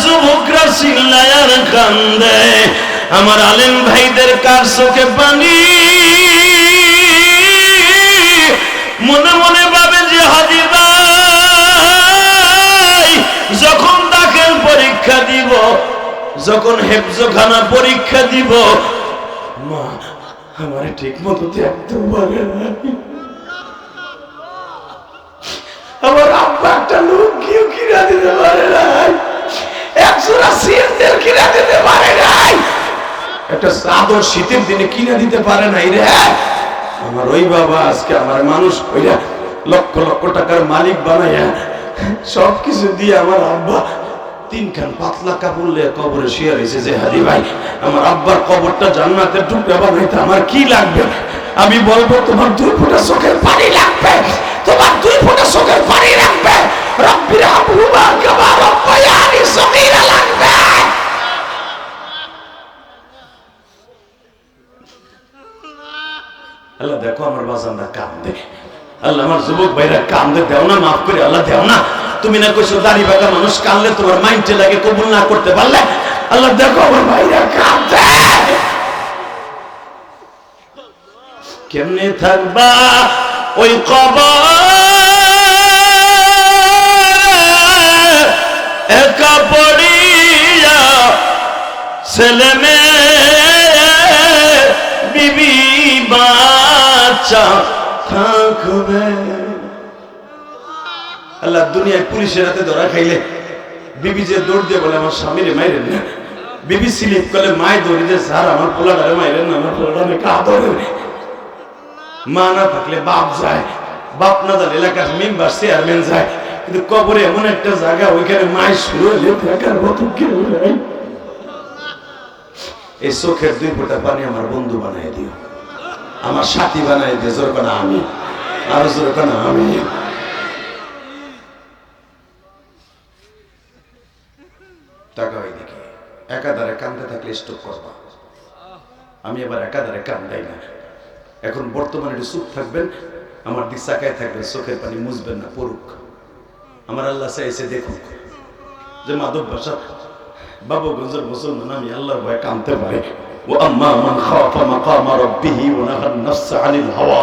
যুবকরা চিল্লায়ার কান্দে, আমার আলেম ভাইদের কার চোখে পানি, মনে মনে ভাবে যে হাজি ভাই যখন দাখিল পরীক্ষা দিব, যখন হেফজখানা পরীক্ষা দিব, মা আমারে ঠিক মতো দেখতে পারে না, আমার আব্বা একটা লুঙ্গিও কিনা দিতে পারে নাই, একজোড়া সিয়ার কিনা দিতে পারে নাই, একটা চাদর শীতের দিনে কিনা দিতে পারে নাই রে। আমার ওই বাবা আজকে আমার মানুষ হইয়া লক্ষ লক্ষ টাকার মালিক বানাইয়া সবকিছু দিয়ে আমার আব্বা তিনখান পাতলা কাপড় নিয়ে কবরে শুয়ে রয়েছে। যে হাদি ভাই আমার আব্বার কবরটা জান্নাতের টুকরা বানাইতে আমার কি লাগবে? আমি বলবো তোমার 2 ফোঁটা চোখের পানি লাগবে, তোমার 2 ফোঁটা চোখের পানি লাগবে, রব্বির হামহুমা কামা রাব্বায়ানি সগীরা লাগবে। আল্লাহ দেখো আমার বাজানরা কান্দে, আল্লাহ আমার যুবক ভাইরা কান্দে, দেও না মাফ করে আল্লাহ দেও না। তুমি না কইছো দাড়ি বাঁকা মানুষ কানলে তোমার মাইন্ডে লাগে, কবুল না করতে পারলে, আল্লাহ দেখো আমার ভাইরা কান্দে। কেমনে থাকবা ওই কবর একা পড়িয়া, ছেলে মেয়ে বিবি বাচ্চা থাকবে। আল্লাহ দুনিয়ায় পুলিশের হাতে ধরা খাইলে বিবি যে দৌড় দিয়ে বলে আমার স্বামীরে মাইরেন না, বিবি স্লিপ করলে মায় দৌড়ি যে স্যার আমার পোলাটারে মাইরেন না, আমার পোলাটারে কা ধরে। মা না থাকলে বাপ যায়, বাপ না জানলে এলাকার মেম্বার চেয়ারম্যান যায়, কিন্তু কবরে এমন একটা জায়গা ওইখানে মায় শুরু হলে থাকার মতো কেউ নাই। এই চোখের 2 ফোঁটা পানি আমার বন্ধু বানাই দিও, আমার সাথী বানাই দিও। জোর কানা আমি, আরো জোর কানা আমি। টাকা হয় দেখি একাধারে কান্দে থাকলে স্টক করবা, আমি এবার একাধারে কান্দাই না। এখন বর্তমানে একটু চুপ থাকবেন, আমার দিক চাকায় থাকবেন, চোখের পানি মুছবেন না, পড়ুক। আমার আল্লাহ চাইছে দেখুক যে মাধব ভাষা বাবুগঞ্জের মুসলমান আমি আল্লাহর ভয়ে কাঁদতে পারে। ও আম্মা মান খাফা মাকামা রাব্বিহি ওয়া নাহান নাফসা আনিল হাওয়া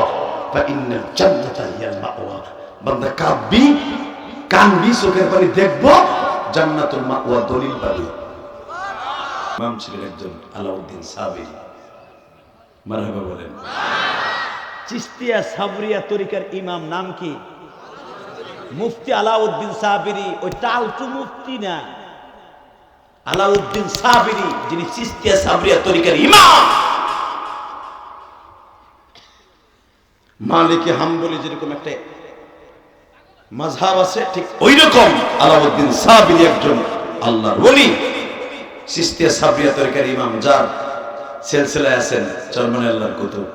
ফাইন্নাল জান্নাতা হিয়াল মাওয়া। বান্দা কাঁদবি, কানবি, চোখের পানি দেখবো, জান্নাতুল মাওয়া দলিল পাবি। ইমাম ছিলেন একজন আলাউদ্দিন সাবিরি, মারহাবা বলেন। চিশতিয়া সাবরিয়া তরিকার ইমাম নাম কি? মুফতি আলাউদ্দিন সাবিরি। ওই টালটু মুফতি না, আলাউদ্দিন সাবিরি যিনি চিশতিয়া সাবরিয়া তরিকার ইমাম। মালিকি হাম্বলি যেরকম একটা মাযহাব আছে, ঠিক ওই রকম আলাউদ্দিন সাবিরি একজন আল্লাহর ওলি, চিশতিয়া সাবরিয়া তরিকার ইমাম, যার সিলসিলায় আছেন চরমনে আল্লাহর কুতুব,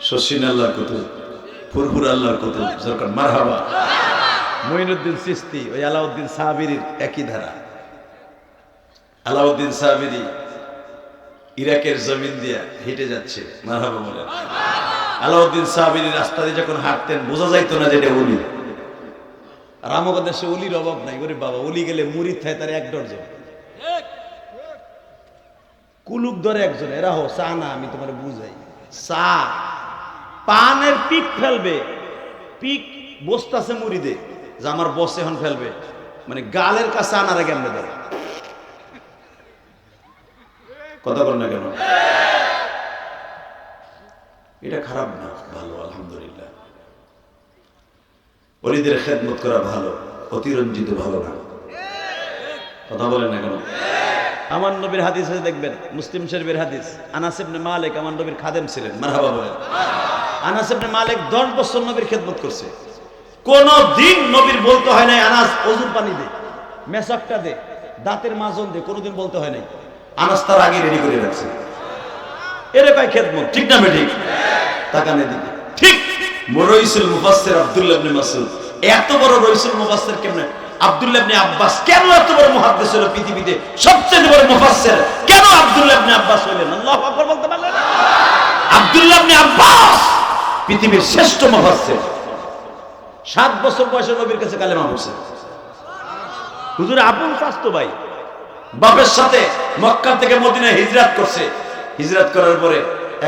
শশিন আল্লাহর কুতুব, ফুরফুর আল্লাহর কুতুব। সরকার মারহাবা। মুইনুদ্দিন চিশতি ওই আলাউদ্দিন সাবিরির একই ধারা। আলাউদ্দিন সাবিরি ইরাকের জমিন দিয়া হেঁটে যাচ্ছে, মারহাবা বলেন। আলাউদ্দিন সাবিরি রাস্তা দিয়ে যখন হাঁটতেন বোঝা যাইতো না যে এটা ওলি। আর আমাদের দেশে অলির অভাব নাই। ওরে বাবা, অলি গেলে মুরিদ থাকে তার 1 ডজন, কুলুক ধরে একজন। এরা হো চা না, আমি তোমার বুঝাই, চা পানের পিক ফেলবে, পিক বসতাছে মুরিদে যে আমার বস এখন ফেলবে, মানে গালের কাছে আনারা কেমনে ধরে। কথা বল না কেন? এটা খারাপ না, ভালো, আলহামদুলিল্লাহ। ওলিদের খেদমত করা ভালো, অতিরঞ্জিত ভালো না। কথা বলেন না কেন? আমার নবীর হাদিসে দেখবেন, মুসলিম শরীফের হাদিস, আনাস ইবনে মালিক আমার নবীর খাদেম ছিলেন। মারহাবা বলেন। আনাস ইবনে মালিক 10 বছর নবীর খেদমত করছে। কোন দিন নবীর বলতে হয় নাই আনাস ওযুর পানি দে, মেসাকটা দে, দাঁতের মাজন দে, কোনোদিন বলতে হয় নাই। আনাস তার আগে রেডি করে রাখছে। এরে ভাই খেদমত, ঠিক না বেঠিক? তাকানে দিকে ঠিক। রইসুল মুফাসসির আব্দুল্লাহ ইবনে মাসউদ, এত বড় রইসুল মুফাসসির কেমনে? আব্দুল্লাহ ইবনে আব্বাস কেন এত বড় মুহাদ্দিস হলো পৃথিবীতে? সবচেয়ে বড় মুফাসসির কেন আব্দুল্লাহ ইবনে আব্বাস হলেন? আল্লাহু আকবার বলতে পারলেন? আব্দুল্লাহ ইবনে আব্বাস পৃথিবীর শ্রেষ্ঠ মুফাসসির। 7 বছর বয়সে নবীর কাছে কালেমা পড়ছে। হুজুর আপন স্বাস্থ্য ভাই, বাপের সাথে মক্কা থেকে মদিনায় হিজরত করছে। হিজরত করার পরে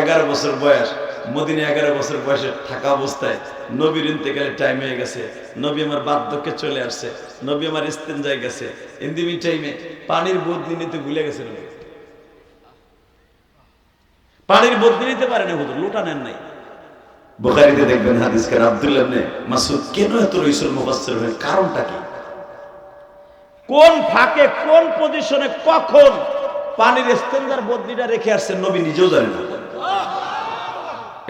11 বছর বয়স, মদিনায় 11 বছর বয়সে থাকা অবস্থায় নবীর ইন্তেকালে টাইম হয়ে গেছে। নবী আমার বার্ধক্যে চলে আসছে, নবী আমার ইস্তেঞ্জায় গেছে। ইন্দিমি টাইমে পানির বদলি নিতে ভুলে গেছে নবী। পানির বদলি নিতে পারে না, হুজুর লোটা নেন নাই। বুখারীতে দেখবেন হাদিসকার আব্দুল্লাহ ইবনে মাসউদ কেন এত রইসুল মুফাসসির হলেন, কারণটা কি? কোন ফাঁকে কোন পজিশনে কখন পানির ইস্তেঞ্জার বদলিটা রেখে আসছেন নবী নিজেও জানেন না।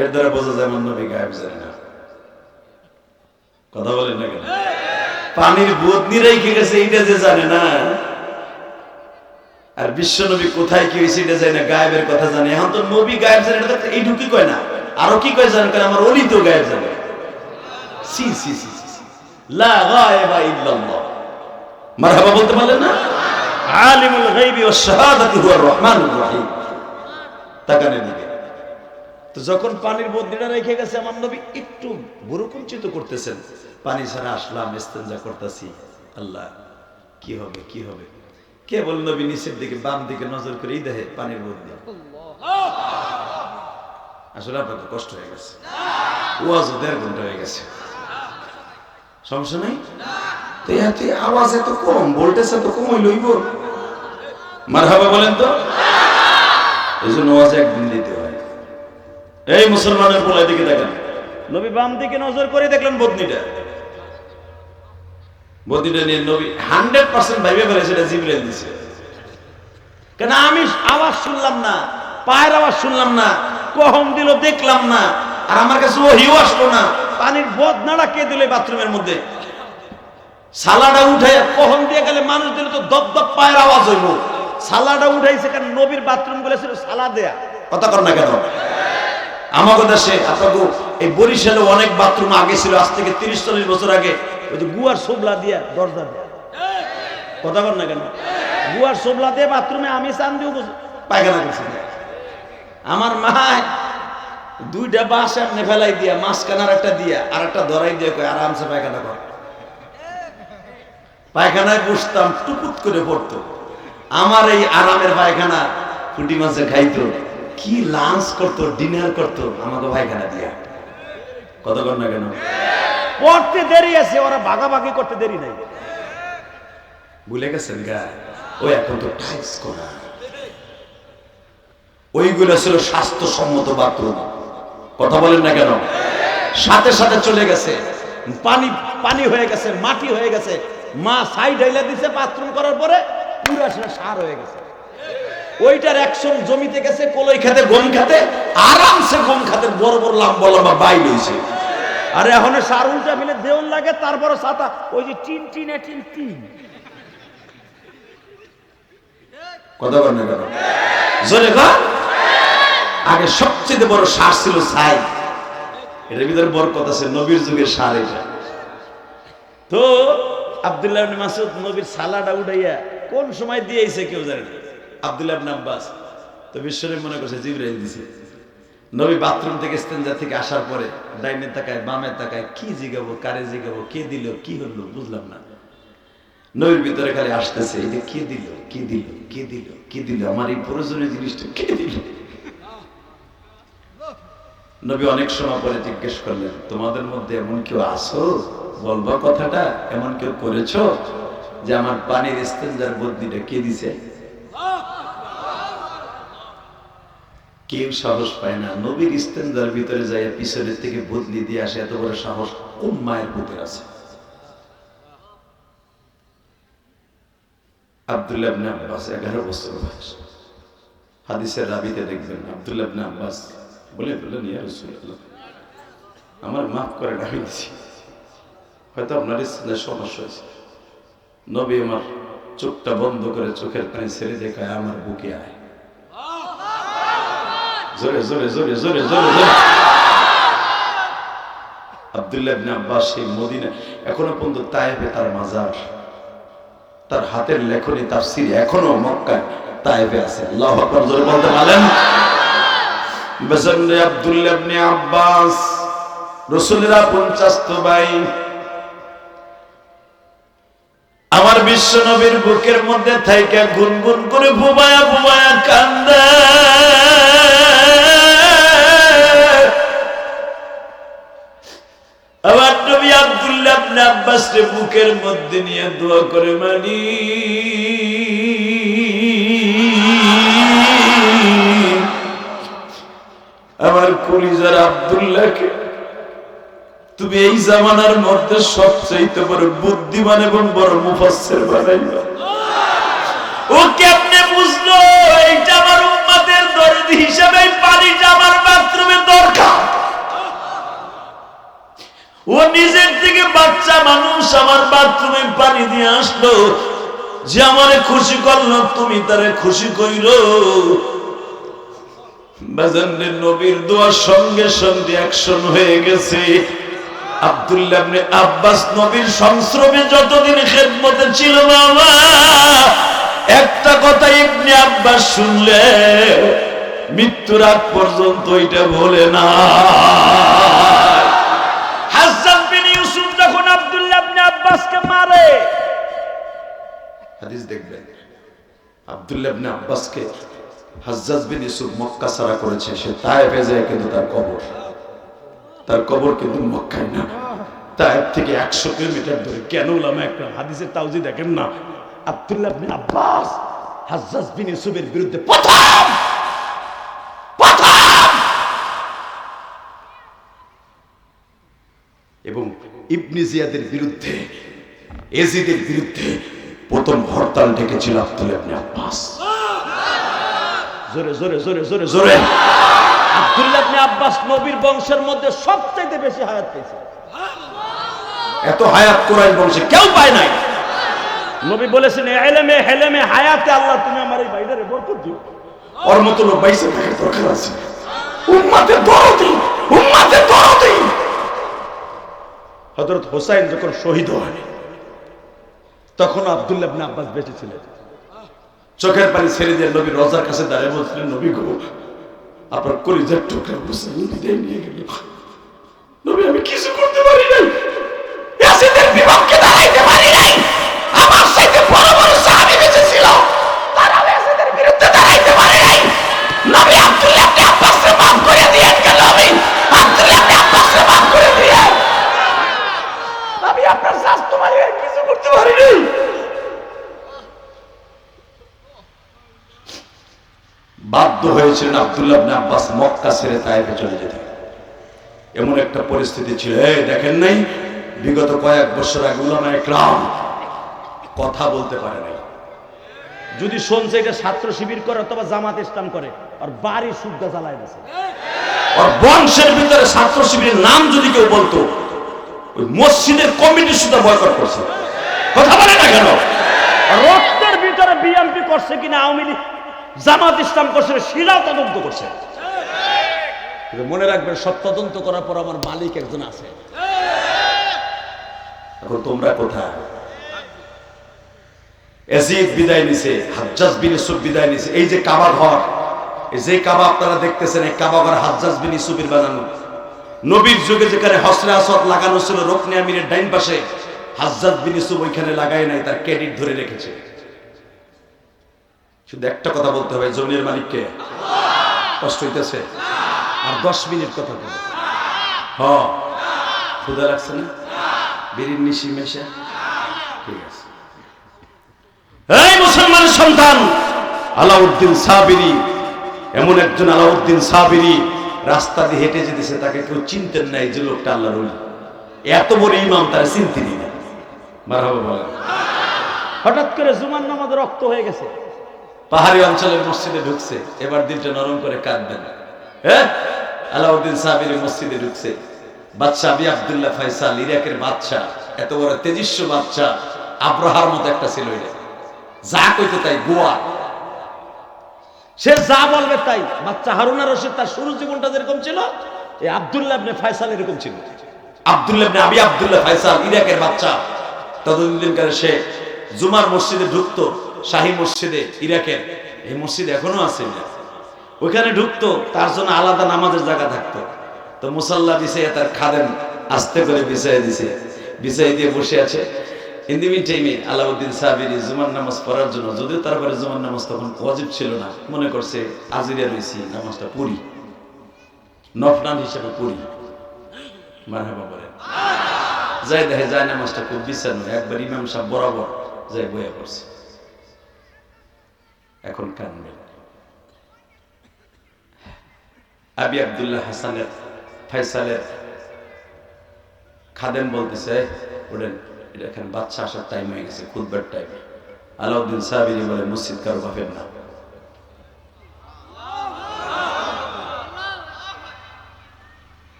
এর দ্বারা বোঝা যায় আমার নবী গায়েব জানে না। কথা বলেন না কেন? পানির বদলি রেখে গেছে এইটা যে জানে না, আর বিশ্ব নবী কোথায় কি হয়েছে এটা জানে না, গায়েবের কথা জানে। এখন তো নবী গায়েব জানে, এটা এইটুকু কি কয় না, আরো কি কয় জানেন? কারণ আমার ওলি তো গায়েব জানে। সি সি সি সি লা গায়েবা ইল্লাল্লাহ। মারহাবা বলতে পারলেন না? আলিমুল গায়বি ওয়াশ শাহাদাতি হুয়ার রহমানুর রহিম। তাকানের দিকে তো যখন পানির বদলিটা রেখে গেছে আমার নবী একটু বুরুকুঞ্চিত করতেছেন, পানি ছাড়া আসলাম, ইস্তেঞ্জা করতেছি, আল্লাহ কি হবে কি হবে। কেবল নবী নিচের দিকে বাম দিকে নজর করেই দেখে পানির বদলি। আসলে আপনাকে কষ্ট হয়ে গেছে, ওয়াজও 1.5 ঘন্টা হয়ে গেছে, সমস্যা নাই তো। এত আওয়াজ এত কম, ভোল্টেজ এত কম হইল হইব? মারহাবা বলেন তো। এই জন্য ওয়াজ একদিন দিতে হয়। এই মুসলমানের পোলার দিকে দেখেন, নবী বাম দিকে নজর করে দেখলেন বদনিটা নিয়ে নবী 100% ভাইবে বলে সেটা জিবরাইল দিছে। কেন আমি আওয়াজ শুনলাম না, পায়ের আওয়াজ শুনলাম না, কখন দিল দেখলাম না, আর আমার কাছে ওহিও আসলো না। পানির বদনাটা কে দিল বাথরুমের মধ্যে? সালাডা উঠে কখন দিয়ে গেলে মানুষ দিলে তো দপ দপ পায়ের আওয়াজ হইব। সালাডা উঠাইছে কারণ নবীর বাথরুম গুলো ছিল সালা দেয়া। কথা কর না কেন? আমাদের দেশে আপনাকে এই বরিশালে অনেক বাথরুম আগে ছিল, আজ থেকে 30-40 বছর আগে ওই যে গুয়ার সোবলা দিয়া দরজা দেয়া। কথা কর না কেন? গুয়ার সোবলা দিয়ে বাথরুমে আমি চান দিও পায়খানা করছি। আমার মা 2টা বাঁশ এমনি ফেলাই দিয়া, মাঝখানার একটা দিয়া আর একটা ধরাই দিয়ে কয় আরামসে পায়খানা কর। পায়খানায় বসতাম, টুকুত করে পড়তো। আমার এই আরামের পায়খানা পুঁটি মাছে খাইতো, কি লাঞ্চ করতো, ডিনার করতো আমাকে পায়খানা দিয়া। কথা কর না কেন? পড়তে দেরি আছে, ওরা ভাগাভাগি করতে দেরি নাই। ভুলে গেছেন গা? ওই এখন তো টাইলস করা, ওইগুলো ছিল স্বাস্থ্যসম্মত বাথরুম। কথা বলেন না কেন? সাথে সাথে চলে গেছে, পানি পানি হয়ে গেছে, মাটি হয়ে গেছে। মা সাইড হাইলা দিছে বাথরুম করার পরে, পুরো সার হয়ে গেছে। ওইটার অ্যাকশন জমিতে গেছে, কলই খেতে গম খেতে, আরামসে গম খেতে বড় বড় লম্বা লম্বা বাইল হয়েছে। আর এখন সার উল্টা ফেলে দেউল লাগে, তারপরে ছাতা ওই যে টিন টিনে টিন টিন। কথা বলেন না কেন? জোরে কর। আগে সবচেয়ে বড় সার ছিল ছাই, এটার ভিতরে বড় কথা আছে, নবীর যুগের সার এটা। তো আব্দুল্লাহ ইবনে মাসউদ নবীর সালাডা উঠাইয়া কোন সময় দিয়েছে কেউ জানে না। আব্দুল্লাহ ইবনে আব্বাস তো বিশ্বনবী মনে করছে জিবরাইল দিছে। নবী বাথরুম থেকে ইস্তেঞ্জা থেকে আসার পরে ডাইনে তাকায় বামে তাকায়, কি জিগাবো, কারে জিগাবো, কে দিল, কি হলো বুঝলাম না। নবীর ভিতরে খালি আসতেছে, এটা কে দিল, কে দিল, কে দিল, কে দিল, আমার এই প্রয়োজনীয় জিনিসটা কে দিল। নবী অনেক সময় পরে জিজ্ঞেস করলেন, তোমাদের মধ্যে এমন কেউ আছো, বলবা কথাটা, এমন কেউ করেছো যে আমার পানির ইস্তেঞ্জার বদলিটা কে দিছে? কেউ সাহস পায় না। নবীর ইস্তেঞ্জার ভিতরে যায় পিছনের থেকে বদলি দিয়ে আসে, এত বড় সাহস কোন মায়ের পুত্র আছে? আব্দুল্লাহ ইবনে আব্বাস 11 বছর বয়স। হাদিসের রাবিতে দেখবেন আব্দুল্লাহ ইবনে আব্বাস বলে বললেন, ইয়া রাসূলুল্লাহ, আমার মাফ করে আমি দিছি, হয়তো আপনার ইস্তেঞ্জার সমস্যা হয়েছে। নবী আমার চোখটা বন্ধ করে চোখের পানি ছেড়ে দেখায়, আমার বুকে আয়। জোরে জোরে জোরে জোরে জোরে জোরে। আব্দুল্লাহ ইবনে আব্বাস সেই মদিনা, এখনো পর্যন্ত তায়েফে তার মাজার, তার হাতের লেখনী তাফসীর এখনো মক্কায় তায়েফে আছে। আল্লাহু আকবার, জোরে বলতে পারেন? বেজন্নে আব্দুল্লাহ ইবনে আব্বাস রাসূলের 50 ভাই। আমার আমার বিশ্ব নবীর বুকের মধ্যে থাইকা গুনগুন করে বুবায়া বুবায়া কান্দে। আমার নবী আব্দুল্লাহ ইবনে আব্বাস রে বুকের মধ্যে নিয়ে দোয়া করে মানি আমার কলিজার আব্দুল্লাহকে তুমি এই জামানার মধ্যে সবচেয়ে বড় বুদ্ধিমান এবং বড় মুফাসসির বানাইবা। ও কেমনে বুঝলো এইটা আমার উম্মতের দরদি হিসেবে পানিটা আমার বাথরুমে দরকার? ও নিজের থেকে বাচ্চা মানুষ আমার বাথরুমে পানি দিয়ে আসলো, যে আমারে খুশি করলো, তুমি তারে খুশি কইরো। বাজানের নবীর দোয়ার সঙ্গে সঙ্গে অ্যাকশন হয়ে গেছে। আব্দুল্লাহ ইবনে আব্বাস নবীর সংস্রবে যতদিন খেদমতে ছিল বাবা, একটা কথা ইবনে আব্বাস শুনলে মৃত্যুর আগ পর্যন্ত এটা ভোলে না। হাজ্জাজ বিন ইউসুফ যখন আব্দুল্লাহ ইবনে আব্বাসকে মারে, হাদিস দেখবেন, আব্দুল্লাহ ইবনে আব্বাসকে হাজ্জাজ বিন ইউসুফ মক্কা ছাড়া করেছে, সে তায়েফে যায়, কিন্তু তার কবর কিন্তু মক্কায় না, তায়েফ থেকে 100 কিলোমিটার দূরে। কেন উলামা একটা হাদিসের তাওজি দেখেন না, আব্দুল্লাহ ইবনে আব্বাস হাজ্জাজ বিন ইউসুফের বিরুদ্ধে প্রথম এবং ইবনে জিয়াদের বিরুদ্ধে, এজিদের বিরুদ্ধে প্রথম হরতাল ডেকেছিল আব্দুল্লাহ ইবনে আব্বাস। জোরে জোরে জোরে জোরে জোরে। আব্দুল্লাহ ইবনে আব্বাস নবীর বংশের মধ্যে সবচেয়ে বেশি হায়াত পেয়েছে। এত হায়াত কুরাইশ বংশে কেউ পায় নাই। নবী বলেছেন, ইলমে হেলেমে হায়াতে আল্লাহ তুমি আমার এই ভাইটারে বরকত দিও। ওর মতো লোক বাইসে থাকার দরকার আছে। উম্মতের দরদি, উম্মতের দরদি। হযরত হোসাইন যখন শহীদ হয়, তখন আব্দুল্লাহ ইবনে আব্বাস বেঁচে ছিলেন। চোখের পানি ছেড়ে দিয়ে নবী রওজার কাছে দাঁড়িয়ে বলছিলেন, নবী গো, আপনার কলিজার টুকরা হোসেন বিদায় নিয়ে গেল। নবী, আমি কিছু করতে পারি নাই, ইয়াজিদের বিপক্ষে দাঁড়াইতে পারি নাই। আমার সাথে বড় বড় সাহাবী বেঁচে ছিল, তারা ইয়াজিদের বিরুদ্ধে দাঁড়াইতে পারে নাই। নবী আব্দুল্লাহ ইবনে আব্বাসকে মাফ করে দিয়েন। নবী আব্দুল্লাহ ইবনে আব্বাসকে মাফ করে দিয়েন। আমি আপনার শাস্ত্র মারি কিছু করতে পারি নাই। বাধ্য হয়েছিলেন আব্দুল্লাহ ইবনে আব্বাস মক্কা ছেড়ে তায়েফে চলে যেতে। এমন একটা পরিস্থিতি ছিল, দেখেন নাই, বিগত কয়েক বছর আগে উলামায়ে কেরাম কথা বলতে পারে নাই। যদি শুনছে এটা ছাত্র শিবির করে অথবা জামাত ইসলাম করে, আর বাড়ি সুদ্ধা জ্বালায় দিয়েছে। আর বংশের ভিতরে ছাত্র শিবিরের নাম যদি কেউ বলতো, ওই মসজিদের কমিটি শুদ্ধা বয়কট করছে। কথা বলে না কেন? রক্তের ভিতরে বিএনপি করছে কিনা, আওয়ামী লীগ জামাত ইসলাম করছে, সেটাও তদন্ত করছে। মনে রাখবেন, সব তদন্ত করার পর আমার মালিক একজন আছে। এখন তোমরা কোথায়? এজিদ বিদায় নিছে, হাজ্জাজ বিন ইউসুফ বিদায় নিছে। এই যে কাবা ঘর, এই যে কাবা আপনারা দেখতেছেন, এই কাবা ঘর হাজ্জাজ বিন ইউসুফের বানানো। নবীর যুগে যেখানে হসরে আসওয়াদ লাগানো ছিল রুকনে আমিনের ডাইন পাশে, হাজ্জাজ বিন ইউসুফ ওইখানে লাগায় নাই, তার ক্রেডিট ধরে রেখেছে। শুধু একটা কথা বলতে হবে, জমির মালিককে। কষ্ট হইতেছে? আর 10 মিনিট কথা বলো। হ্যাঁ, ক্ষুধা লাগছে না? বিড়ির নিশি মেশা? ঠিক আছে। এই মুসলমানের সন্তান আলাউদ্দিন সাবিরি, এমন একজন আলাউদ্দিন সাবিরি রাস্তা দিয়ে হেঁটে যেতেছে, তাকে কেউ চিনতেন না, এই যে লোকটা আল্লাহর ওলি। এত বড় ইমাম, তারা চিনতেনই না। মারহাবা বলেন। হঠাৎ করে জুমার নামাজ রক্ত হয়ে গেছে, পাহাড়ি অঞ্চলের মসজিদে ঢুকছে। এবার দিলটা নরম করে কাঁদবেন। হ্যাঁ, আলাউদ্দিন সাবিরি মসজিদে ঢুকছে। বাদশা আবি আব্দুল্লাহ ফয়সাল, ইরাকের বাদশা, এত বড় তেজস্ব বাদশা, আব্রাহার মতো একটা ছিল। যা কইতে তাই, গোয়া, সে যা বলবে তাই। বাচ্চা হারুন আর রশিদ তার শুরু জীবনটা যেরকম ছিল, এই আব্দুল্লাহ ইবনে ফয়সাল এরকম ছিল। আব্দুল্লাহ ইবনে আবি আব্দুল্লাহ ফয়সাল, ইরাকের বাদশা। ততদিন কালে সে জুমার মসজিদে ঢুকতো, শাহী মসজিদে, ইরাকের। এই মসজিদ এখনো আছে, ওইখানে ঢুকতো, তার জন্য আলাদা নামাজের জায়গা থাকতো। তো মুসাল্লা বিছাইয়া তার খাদেম আস্তে করে বিছাইয়া দিছে, বিছাই দিয়ে বসে আছে। ইন দি মিন টাইমে আলাউদ্দিন সাবিরি জুমার নামাজ পড়ার জন্য, যদিও তারপরে জুমার নামাজ তখন ওয়াজিব ছিল না, মনে করছে আজিরিয়া রয়েছি নামাজটা পড়ি, নফলান হিসেবে পড়ি। মারহাবা বলেন। যাই দেখে যায় নামাজটা খুব বিছানো, একবার ইমাম সাহেব বরাবর যাই বইয়া পড়ছে। এখন কানবেন। আবি আব্দুল্লাহ হাসানের ফাইসালের খাদেম বলতেছে, ওঠেন, এটা এখানে বাচ্চা আসার টাইম হয়ে গেছে, খুতবার টাইম। আলাউদ্দিন সাবিরি বলে, মসজিদ কারো বাপের না।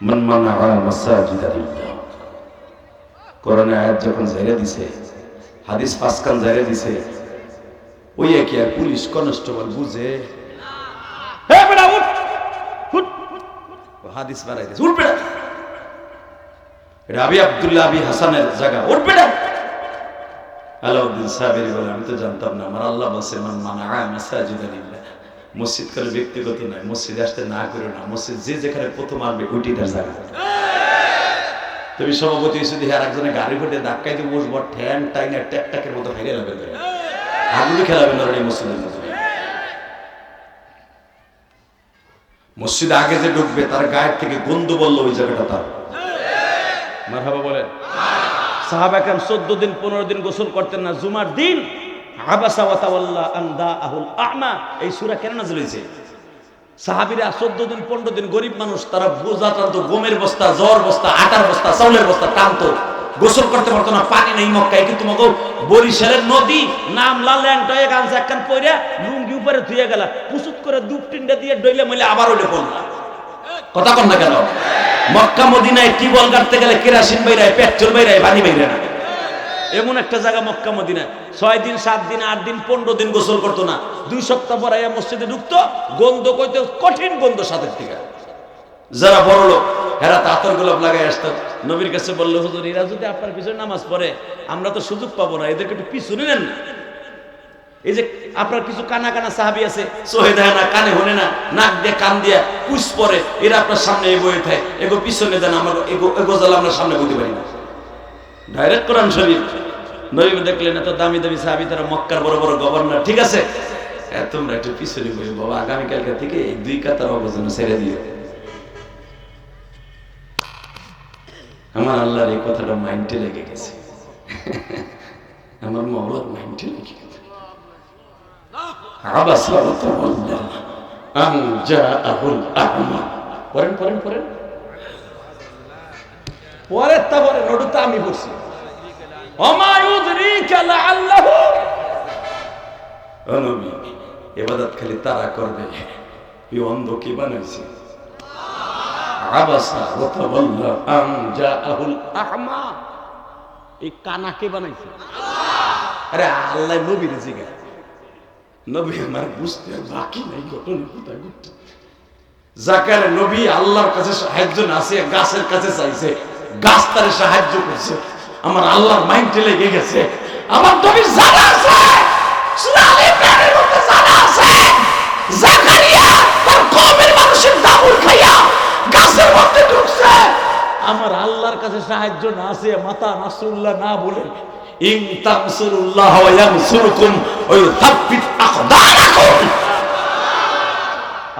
মান মানা মাসাজিদাল্লাহ, কোরআনে আয়াত যখন জায়গা দিছে, হাদিস পাঁচখান জায়গা দিছে, ওই কি আর পুলিশ কনস্টেবল বুঝে? হে বেটা উঠ, উঠ, হাদিস বাড়াই দিছে, উঠ বেটা, এটা আবি আব্দুল্লাহ আবি হাসানের জায়গা, উঠ বেটা। আলাউদ্দিন সাবিরি বলে, আমি তো জানতাম না, আমার আল্লাহ বলছে মান মানা মাসাজিদাল্লাহ, মসজিদ করে ব্যক্তিগত নয়, মসজিদে আসতে না করো না, মসজিদ যে যেখানে প্রথম আসবে ওইটি তার জায়গা। তুমি সভাপতি শুধু আর একজনের গাড়ি ঘুটে ধাক্কাই দিয়ে বসবো, ঠ্যাং টাইনা ট্যাকটাকের মতো ফেলে লাগবে, আগুনে খেলাবেন না এই মসজিদের মধ্যে। মসজিদে আগে যে ঢুকবে তার গায়ের থেকে গন্ধ বললো ওই জায়গাটা তার। মারহাবা বলেন। সাহাবা কেরাম 14 দিন 15 দিন গোসল করতেন না, জুমার দিন আবাসা ওয়া তাওয়াল্লা আন দাআহুল আ'মা এই সূরা কেন নাযিল হয়েছে? সাহাবীরা 14 দিন 15 দিন গরিব মানুষ, তারা বোঝা টানতো, গমের বস্তা, জ্বর বস্তা, আটার বস্তা, চাউলের বস্তা টানতো, গোসল করতে পারতো না, পানি নেই মক্কায়। কিন্তু মগো বরিশালের নদী নামলা ল্যাংটয়ে গামছা একখান পইরা লুঙ্গি উপরে ধুয়ে গেলা, পুসুত করে দুপ টিন্ডা দিয়ে ডইলে মইলে আবার ওইলে পড়লা। কথা কন না কেন? মক্কা মদিনায় টিউবওয়েল গাড়তে গেলে কেরাসিন বাইরায়, পেট্রোল বাইরায়, পানি বাইরে না। এমন একটা জায়গা মক্কা মদিনায় 6 দিন 7 দিন 8 দিন 15 দিন গোসল করতো না, 2 সপ্তাহ পর আইয়া মসজিদে ঢুকতো, গন্ধ কইতে কঠিন গন্ধ সাথের থেকে। যারা বড় লোক এরা আতর গোলাপ লাগাই আসতো, নবীর কাছে বললো, হুজুর এরা যদি আপনার পিছনে নামাজ পড়ে আমরা তো সুযোগ পাবো না, এদেরকে একটু পিছনে নেন না। এই যে আপনার কিছু কানা কানা সাহাবী আছে, চোখে দেয় না, কানে হনে না, নাক দিয়ে কান দিয়ে পুষ পরে, এরা আপনার সামনে বয়ে থাকে, এগো পিছনে দেন, আমার এগো জাল আমরা সামনে বইতে পারি না। ডাইরেক্ট কোরআন শরীফ। নবী দেখলেন এত দামি দামি সাহাবী, তারা মক্কার বড় বড় গভর্নর, ঠিক আছে তোমরা একটু পিছনে বই বাবা, আগামীকালকে থেকে এই 2 কাতার অবস্থান ছেড়ে দিও। আমার আল্লাহর এই কথাটা মাইন্ডে লেগে গেছে, আমার মওলার মাইন্ডে লেগে গেছে। আবাসা ওয়া তাওয়াল্লা আন জাআহুল আ'মা। পড়েন পড়েন পড়েন, পরের তারপরে নোটটা আমি পড়ছি, ওমা ইউদরিকা লাআল্লাহু, ও নবী ইবাদত খালি তারা করবে, এই অন্ধ কি বানাইছে? আবাসা ওয়া তাওয়াল্লা আন জাআহুল আ'মা, এই কানা কে বানাইছে? আরে আল্লাহ নবীর জিজ্ঞাসা, নবী আমার বুঝতে বাকি নাই ঘটনা কোথায় ঘটছে। জাকার নবী আল্লাহর কাছে সাহায্য না আছে, গাছের কাছে চাইছে, গাছ তারে সাহায্য করছে। আমার আল্লাহর মাইন্ডে লেগে গেছে, আমার নবী জানা আছে, সূরা আল ইমরানের মধ্যে জানা আছে, জাকারিয়া তার কওমের মানুষের দাবুর খাইয়া গাছের মধ্যে ঢুকছে। আমার আল্লাহর কাছে সাহায্য না আছে, মাতা নাসরুল্লাহ না বলে, ইন তানসুরুল্লাহ ওয়া ইয়ানসুরকুম ওয়া ইউসাব্বিত আকদারাকুম,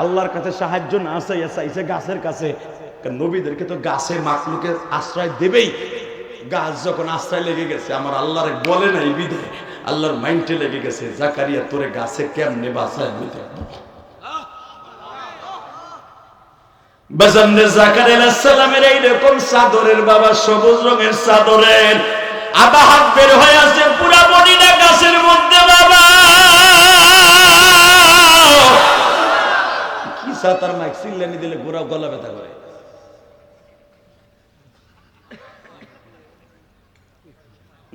আল্লাহর কাছে সাহায্য না চাইছে গাছের কাছে। নবীদেরকে তো গাছে মাখলুকের আশ্রয় দেবেই, গাছ যখন আশ্রয় লেগে গেছে, আমার আল্লাহরে বলে নাই বিধায় আল্লাহর মাইন্ডে লেগে গেছে, জাকারিয়া তোরে গাছে কেমনে বাঁচায় আমি দেখবো। বাজানরে জাকারিয়া আলাইহিস সালামের এইরকম চাদরের বাবা, সবুজ রঙের চাদরের আধা হাত বের হয়ে আছে, পুরা বডিটা গাছের মধ্যে বাবা। কি সাতার মাইক সিল্লানি দিলে গোড়া গলা ব্যথা করে।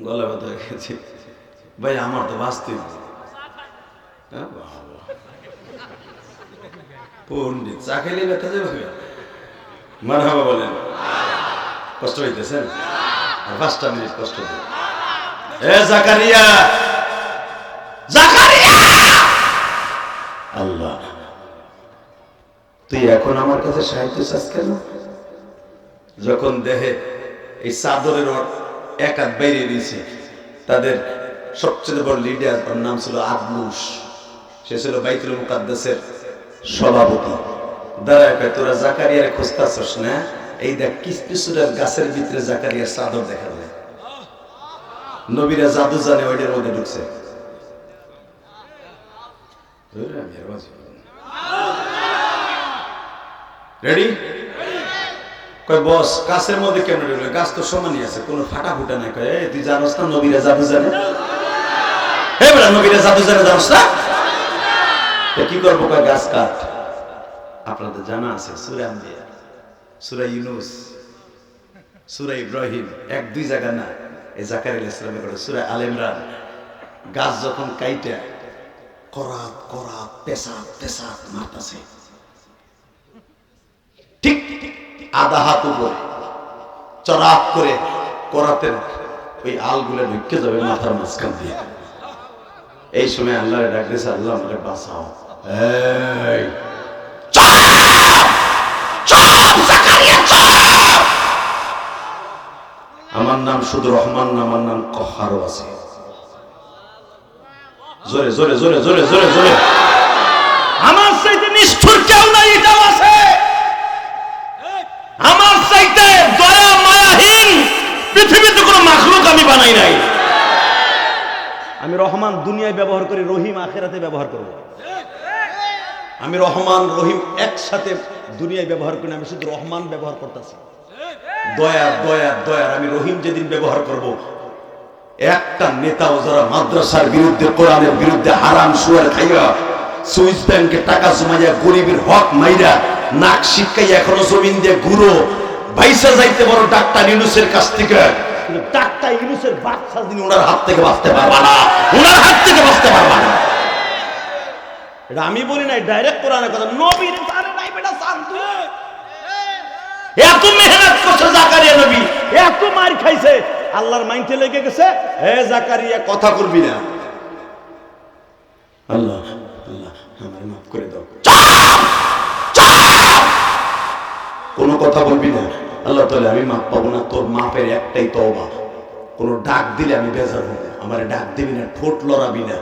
গলা ব্যথা হয়ে গেছে ভাই, আমার তো বাঁচতে পণ্ডিত চা খেলে ব্যথা যাবে। মারহাবা বলেন। কষ্ট হইতেছেন? আর 5টা মিনিট কষ্ট দেন। এ জাকারিয়া, জাকারিয়া, আল্লাহ তুই এখন আমার কাছে সাহায্য চাস কেন? যখন দেহে এই চাদরের এক হাত বাইরে দিয়েছে। তাদের সবচেয়ে বড় লিডার, ওর নাম ছিল আদলুস। সে ছিল বাইতুল মুকাদ্দাসের সভাপতি। দাঁড়ায় কয়, তোরা জাকারিয়ারে খুঁজতাছস না? এই দেখ কিসমিসুরের গাছের ভিতরে জাকারিয়ার চাদর দেখা যায়। নবীরা জাদু জানে, ওইটার মধ্যে ঢুকছে। রেডি? কয় বস গাছের মধ্যে কেমন ঢুকলো? গাছ তো সমানই আছে, কোনো ফাটা ফুটা নাই। কয় তুই জানোস না নবীরা জাদু জানে? হে বড়, নবীরা জাদু জানে জানোস না? কি করবো? কয় গাছ কাট। আপনাদের জানা আছে সূরা আম্বিয়া, সূরা ইউনূস, সূরা ইব্রাহিম, এক দুই জায়গা না, এই জাকারিয়া আলাইহিস সালামের কথা। সূরা আল ইমরান, গাছ যখন কাইটা করাত করাত পেশাব পেশাব মারতাছে, ঠিক আধা হাত উপরে চড়াত করে করাতের ওই আলগুলো ঢুকে যাবে মাথার মাঝখান দিয়ে। এই সময় আল্লাহরে ডাক দিয়েছে, আল্লাহ আমাকে বাঁচাও। এই আমার নাম শুধু রহমান না, আমার নাম কহারও আছে। জোরে জোরে জোরে জোরে জোরে জোরে। আমার চাইতে নিষ্ঠুর কেউ নাই, এটাও আছে। আমার চাইতে দয়া মায়াহীন পৃথিবীতে কোনো মাখলুক আমি বানাই নাই। আমি রহমান দুনিয়ায় ব্যবহার করি, রহিম আখিরাতে ব্যবহার করব। আমি রহমান রহিম একসাথে দুনিয়ায় ব্যবহার করি, আমি শুধু রহমান ব্যবহার করতেছি। দয়া দয়া দয়া আমি রহিম যেদিন ব্যবহার করব, একটা নেতাও যারা মাদ্রাসার বিরুদ্ধে, কোরআনের বিরুদ্ধে, হারাম সুয়ার খাইয়া, সুইস ব্যাংকে টাকা জমাইয়া, গরিবের হক মাইরা, নাক শিক্ষাইয়া এখনো জমিন দিয়ে ঘুরো ভাইসা যাইতে বড় ডাক্তার ইউনূসের কাছ থেকে, কিন্তু ডাক্তার ইউনূসের বাচ্চা দিন ওনার হাত থেকে বাঁচতে পারবা না, ওনার হাত থেকে বাঁচতে পারবা না। এটা আমি বলি নাই, ডাইরেক্ট কোরআনের কথা। নবীর জানে নাই বেটা, শান্ত। এত মেহনত করছে জাকারিয়া নবী, এত মার খাইছে, আল্লাহর মাইন্ডে লেগে গেছে, হে জাকারিয়া কথা বলবি না। আল্লাহ আল্লাহ আমাকে মাফ করে দাও। কোনো কথা বলবি না। আল্লাহ তাআলা আমি মাফ পাবো না, তোর মাপের একটাই তওবা। কোনো ডাক দিলে আমি বেজার হব, আমার ডাক দিবি না, ঠোঁট লড়াবি না,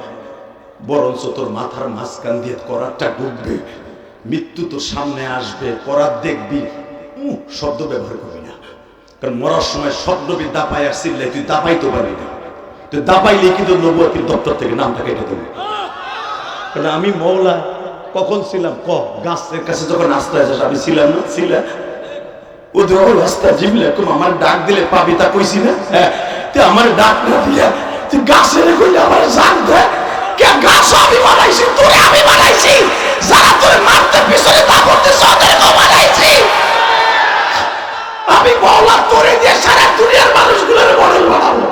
বরঞ্চ তোর মাথার মাঝখান দিয়ে করাতটা ঢুকবে, মৃত্যু তোর সামনে আসবে, করাত দেখবি, শব্দ ব্যবহার করবি না। কারণ মরার সময় স্বপ্নবি দাপাই আর চিল্লাই, তুই দাপাইতে পারবি না। তুই দাপাইলে কিন্তু নবুয়তের দপ্তর থেকে নামটা কেটে দেবে। কারণ আমি মওলা কখন ছিলাম? গাছের কাছে যখন আসতে আসে, আমি ছিলাম না? ছিলাম। ওদের রাস্তা জিমলে আমার ডাক দিলে পাবি, তা কইছি না? হ্যাঁ, তুই আমার ডাক না দিয়া তুই গাছের কইলে আমার জান দে। কে গাছ আমি বানাইছি, তোরে আমি বানাইছি, যারা তোরে মারতে পিছনে তা করতেছ ওদেরকে বানাইছি আমি। মওলা তোরে দিয়ে সারা দুনিয়ার মানুষগুলোর মডেল বানাবো।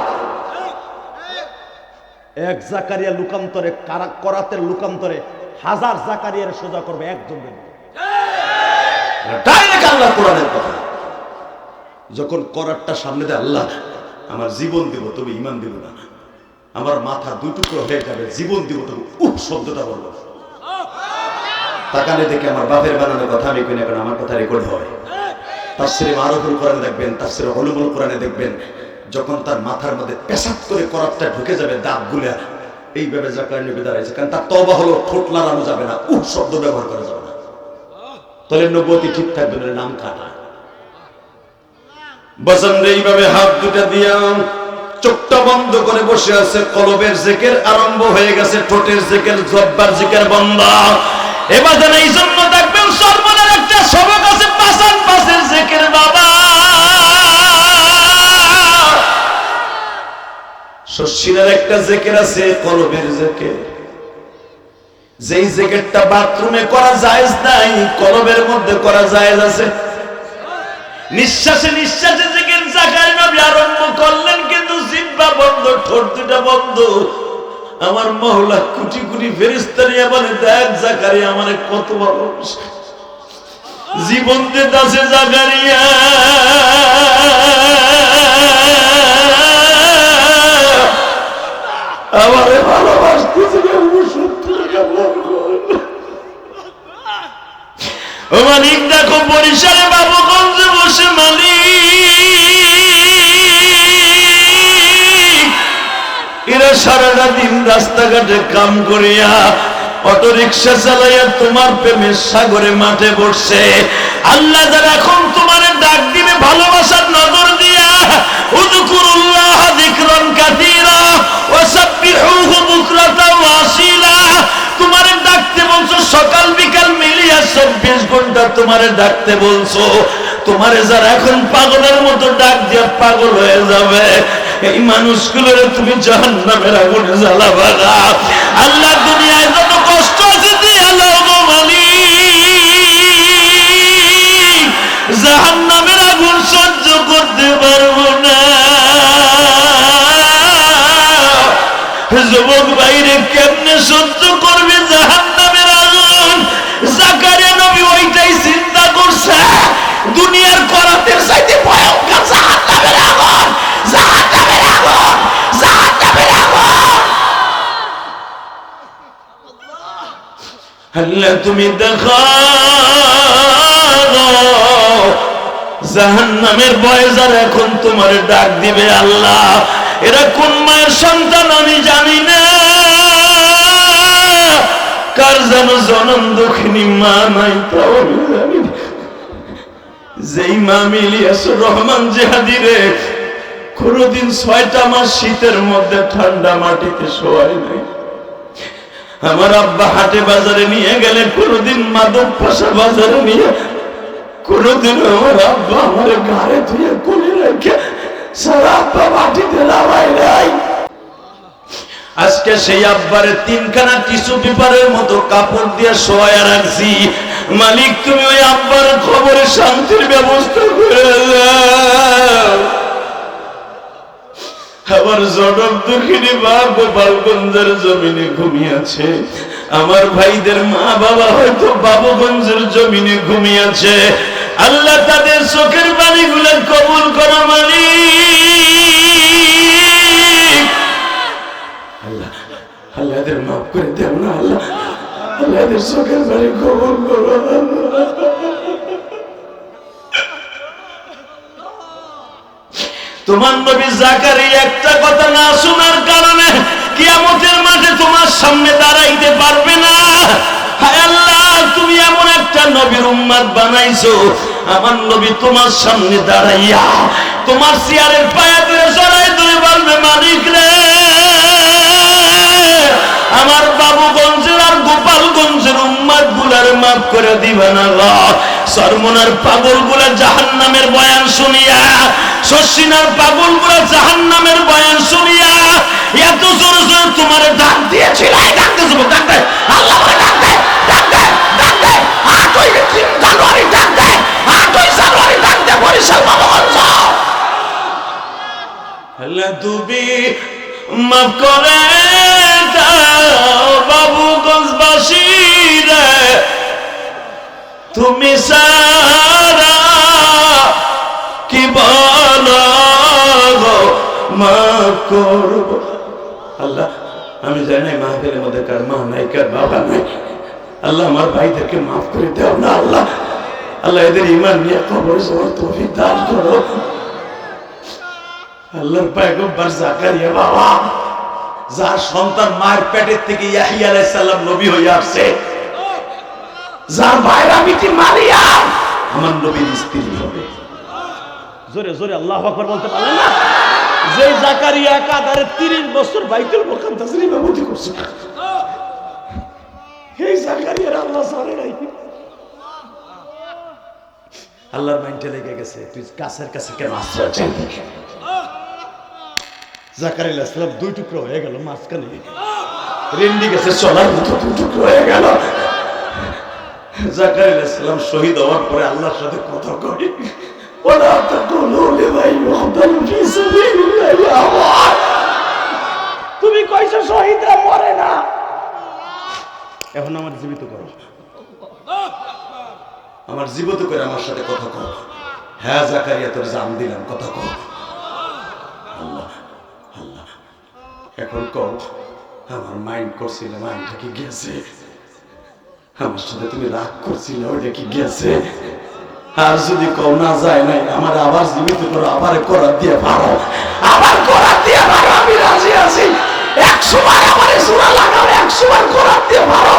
এক জাকারিয়া লুকান্তরে, করাতের লুকান্তরে হাজার জাকারিয়ার সোজা করবে একজন। ডাইরেক্ট আল্লাহ কোরআনের কথা। যখন করাতটা সামনে দেয়, আল্লাহ আমার জীবন দিব তবে ঈমান দিব না, আমার মাথা দুই টুকরো হয়ে যাবে, জীবন দিব তবে শব্দটা বলবো। তাকালে দেখে আমার বাপের বানানোর কথা আমি কই না, কারণ আমার কথা রেকর্ড হয়। তাফসীরে মারুফুল কোরআনে দেখবেন, তাফসীরে উলুমুল কোরআনে দেখবেন, যখন তার মাথার মধ্যে পেশাব করে করাতটা ঢুকে যাবে, দাঁতগুলা এইভাবে জাকারিয়া নবী দাঁড়াইছে, কারণ তার তওবা হলো ঠোঁট লাড়ানো যাবে না, শব্দ ব্যবহার করা যাবে না। তাহলে নবুয়তি ঠিক থাকবে না, নাম কাটা। বসন্ত এইভাবে হাত দুটা দিয়া চোখটা বন্ধ করে বসে আছে, কলবের জিকির আরম্ভ হয়ে গেছে, ঠোঁটের জিকির, জব্বার জিকির বন্ধ। এবার যেন এই জন্য দেখবেন সর্বনার একটা সবক আছে, পাঁচান পাঁচের জিকির বাবা। শশিনের একটা জিকির আছে, কলবের জিকির। যেই জিকিরটা বাথরুমে করা জায়েজ নাই, কলবের মধ্যে করা জায়েজ আছে। নিঃশ্বাসে নিঃশ্বাসে জিকির জাকারিয়া নবী আরম্ভ করলেন, কিন্তু জিহ্বা বন্ধ, ঠোঁট দুটা বন্ধ। আমার মওলা কোটি কোটি ফেরেশতা নিয়ে বলে, দেখ জাকারিয়া আমারে কত ভালোবাসে, জীবন দিতেছে জাকারিয়া, আমারে ভালোবাসতেছে। ও মালিক দেখো, বরিশালে বাবুগঞ্জে বসে মালিক কইরা সারাটা দিন রাস্তাঘাটে কাম করিয়া অটো রিক্সা চালাইয়া তোমার প্রেমের সাগরে মাঠে বসছে। আল্লাহ যারা এখন তোমার ডাক দিবে ভালোবাসার নজর দিয়া, উযকুরুল্লাহ যিকরান কাসীরা ওয়াসাব্বিহুহু বুকরাতাও ওয়া আসীলা, তোমারে ডাকতে বলছো সকাল বিকাল মিলিয়া 24 ঘন্টা তোমারে ডাকতে বলছো। তোমারে যারা এখন পাগলের মতো ডাক দিয়া পাগল হয়ে যাবে, এই মানুষগুলোর তুমি জাহান্নামের আগুনে জ্বালাবা না। আল্লাহ দুনিয়ায় যত কষ্ট আছে দিয়া লাও গো মালিক, জাহান্নামের আগুন সহ্য করতে পারবো না। যুবক বাইরে কেমনে সহ্য করবে জাহান্নামের আগুন? জাকারিয়া নবী ওইটাই চিন্তা করছে, দুনিয়ার করাতের চাইতে ভয়ঙ্কর জাহান্নামের আগুন, জাহান্নামের আগুন, জাহান্নামের আগুন। আল্লাহ তুমি দেখাও জাহান্নামের ভয়ে যারা এখন তোমার ডাক দিবে, আল্লাহ এরা কোন মায়ের সন্তান আমি জানি না, কার যেন জনম দুঃখিনী মা নাই তাও আমি জানি না। যেই মা ইলিয়াসুর রহমান জিহাদি রে কোনদিন 6টা মাস শীতের মধ্যে ঠান্ডা মাটিতে শোয়াই নাই। আমার আব্বা হাটে বাজারে নিয়ে গেলে কোনদিন মাদক পাশা বাজারে নিয়ে, কোনদিন আমার আব্বা আমার ঘরে ধুয়ে কোলে রেখে সারা আব্বা মাটিতে নামাই নাই। আজকে সেই আব্বারে 3খানা টিস্যু পেপারের মতো কাপড় দিয়ে শোয়া রাখছি। মালিক তুমি ওই আব্বার খবরে শান্তির ব্যবস্থা করে দাও। আমার জনম দুঃখিনী মা গোপালগঞ্জের জমিনে ঘুমিয়েছে, আমার ভাইদের মা বাবা হয়তো বাবুগঞ্জের জমিনে ঘুমিয়েছে। আল্লাহ তাদের চোখের পানিগুলো কবুল করো মালিক। আল্লাহ আল্লাহ এদের মাফ করে দেও না, আল্লাহ আল্লাহ এদের চোখের পানি কবুল করো। তোমার নবী জাকারিয়া একটা কথা না শোনার কারণে কিয়ামতের মাঠে তোমার সামনে দাঁড়াইতে পারবে না। হায় আল্লাহ তুমি এমন একটা নবীর উম্মত বানাইছো, আমার নবী তোমার সামনে দাঁড়াইয়া তোমার চেয়ারের পায়ে ধরে জড়াই ধরে বলবে, মালিক রে আমার বাবুগঞ্জের আর গোপালগঞ্জের উম্মত গুলার মাফ করে দিবেন আল্লাহ। সরমনার পাগল গুলা জাহান্নামের বয়ান শুনিয়া, শশিনার পাগল গুলা জাহান্নামের বয়ান শুনিয়া এত জোর জোর তোমার ডাক দিয়েছিল। ডাক দে যুবক, ডাক দে, আল্লাহ বলে ডাক দে, ডাক দে, ডাক দে। 8 জানুয়ারি ডাক দে, 8 জানুয়ারি ডাক দে বরিশাল বাবুগঞ্জ। আল্লাহ তুমি মাফ করে দাও বাবুগঞ্জবাসী রে, তুমি সারা কি বলো মাফ করব। আল্লাহ আমি জানি না মাহফিলের মধ্যে কার মা নাই কার বাবা নাই, আল্লাহ আমার ভাইদেরকে মাফ করে দাও না আল্লাহ। আল্লাহ এদের ঈমান নিয়ে কবরে যাওয়ার তৌফিক দান করো। আল্লাহর পয়গম্বর জাকারিয়া বাবা, যার সন্তান মায়ের পেটের থেকে ইয়াহইয়া আলাইহিস সালাম নবী হয়ে আসছে, যার ভাইরা বিটি মারিয়াম আমার নবীর স্ত্রী হবে। জোরে জোরে আল্লাহু আকবার বলতে পারলেন না? যে জাকারিয়া কাদারে 30 বছর বাইতুল মুকাদ্দাসের ইমামতি করছে, এই জাকারিয়ার আল্লাহ সারে নাই। আল্লাহর মাইন্ডে লেগে গেছে, তুই কাছের কাছে কেন আশ্রয় চাই? জাকারিয়া আলাইহিস সালাম 2 টুকরো হয়ে গেল, মাঝখানে রেন্ডি গেছে চলার মতো 2 টুকরো হয়ে গেল। জাকারিয়া আলাইহিস সালাম শহীদ হওয়ার পরে আল্লাহর সাথে কথা কয়, ওলা তাকুলু লিমান ইউকতালু ফি সাবিলিল্লাহ। তুমি কইছো শহীদরা মরে না, এখন আমার জীবিত করো, আমার জীবিত করে আমার সাথে কথা কও। হ্যাঁ জাকারিয়া তোর জান দিলাম, কথা কও। আল্লাহ আল্লাহ এখন কও, আমার মাইন্ড করছিল, মাইন্ডটা কি গেছে? আমার সাথে তুমি রাগ করছিলে, ওইটা কি গেছে? আর যদি কও না যায় নাই, আমার আবার জীবিত করো, আবার করার দিয়ে পারো, আবার করার দিয়ে পারো, আমি রাজি আছি। 100 বার আমার সূরা লাগাও, 100 বার কোরআন দিয়ে মারো,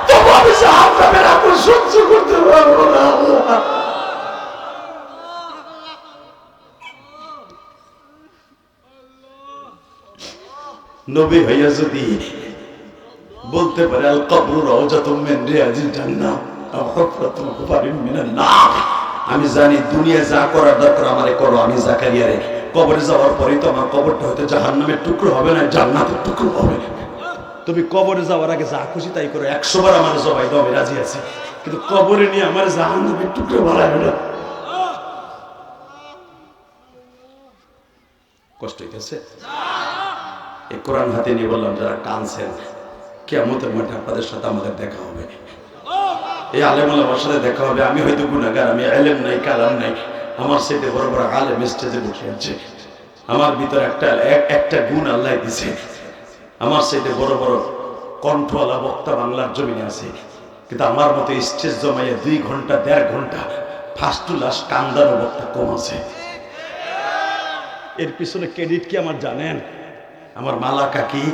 তবু আমি জাহান্নামের আগুন সহ্য করতে পারবো না আল্লাহ। নবী ভাইয়া যদি বলতে পারে আল কবরু রাউজাতুম মিন রিয়াজিল জান্নাহ আও হুফরাতুন মিনান নার, আমি জানি দুনিয়া যা করার দরকার আমারে করো, আমি জাকারিয়ারে কবরে যাওয়ার পরেই তো আমার কবরটা হয়তো জাহান্নামের টুকরো হবে না, জান্নাতের টুকরো হবে। তুমি কবরে যাওয়ার আগে যা খুশি তাই করো, 100 বার আমার জবাই দাও, আমি রাজি আছি, কিন্তু কবরে নিয়ে আমার জাহান্নামের টুকরো বানাবে না। কষ্ট হইতেছে? এই কোরআন হাতে নিয়ে বললাম, যারা কানছেন কিয়ামতের মাঠে আপনাদের সাথে আমাদের দেখা হবে, এই আলেম ওলামার সাথে দেখা হবে। আমি হয়তো গুনাহগার, আমি ইলম নাই, কালাম নাই, আমার সাথে বড় বড় আলেম স্টেজে বসে আছে, আমার ভিতরে একটা গুণ আল্লাহ দিয়েছে, আমার সাথে বড় বড় কণ্ঠওয়ালা বক্তা বাংলার জমিনে আছে, কিন্তু আমার মতো স্টেজ জমাইয়া 2 ঘন্টা 1.5 ঘন্টা ফার্স্ট টু লাস্ট কান্দানো বক্তা কম আছে। এর পিছনে ক্রেডিট কি আমার জানেন? আমার মালা কাকি,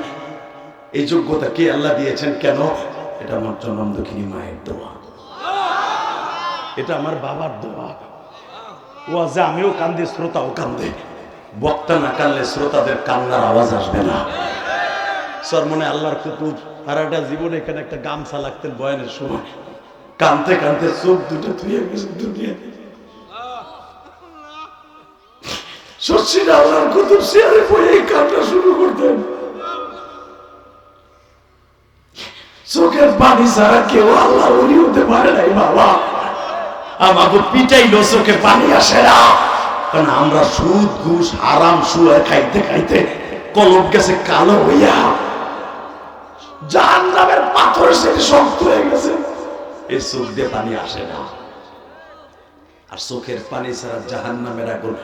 এই যোগ্যতা কে আল্লাহ দিয়েছেন কেন? এটা আমার জনম দুঃখিনী মায়ের দোয়া, এটা আমার বাবার দোয়া। ওয়াজে আমিও কান্দি, শ্রোতাও কান্দে, বক্তা না কানলে শ্রোতাদের কান্নার আওয়াজ আসবে না। সরমনে আল্লাহর কুতুব সারাটা জীবন এখানে একটা গামছা লাগতেন বয়ানের সময়, কানতে কানতে চোখ দুটো ধুয়ে গেছে দুনিয়া। শশীর আল্লাহর কুতুব চেয়ারে বসে কান্না শুরু করতেন, চোখের পানি ছাড়া কেউ আল্লাহ ওলি হতে পারে নাই বাবা। আমাকে পিটাইলো, চোখে পানি আসে না, কারণ আমরা সুদ ঘুষ হারাম সুয়া খাইতে খাইতে কলম গেছে কালো হইয়া, জাহান্নামের পাথর সেটি শক্ত হয়ে গেছে, এই চোখ দিয়ে পানি আসে না। আর চোখের পানি ছাড়া জাহান্নামের আগুন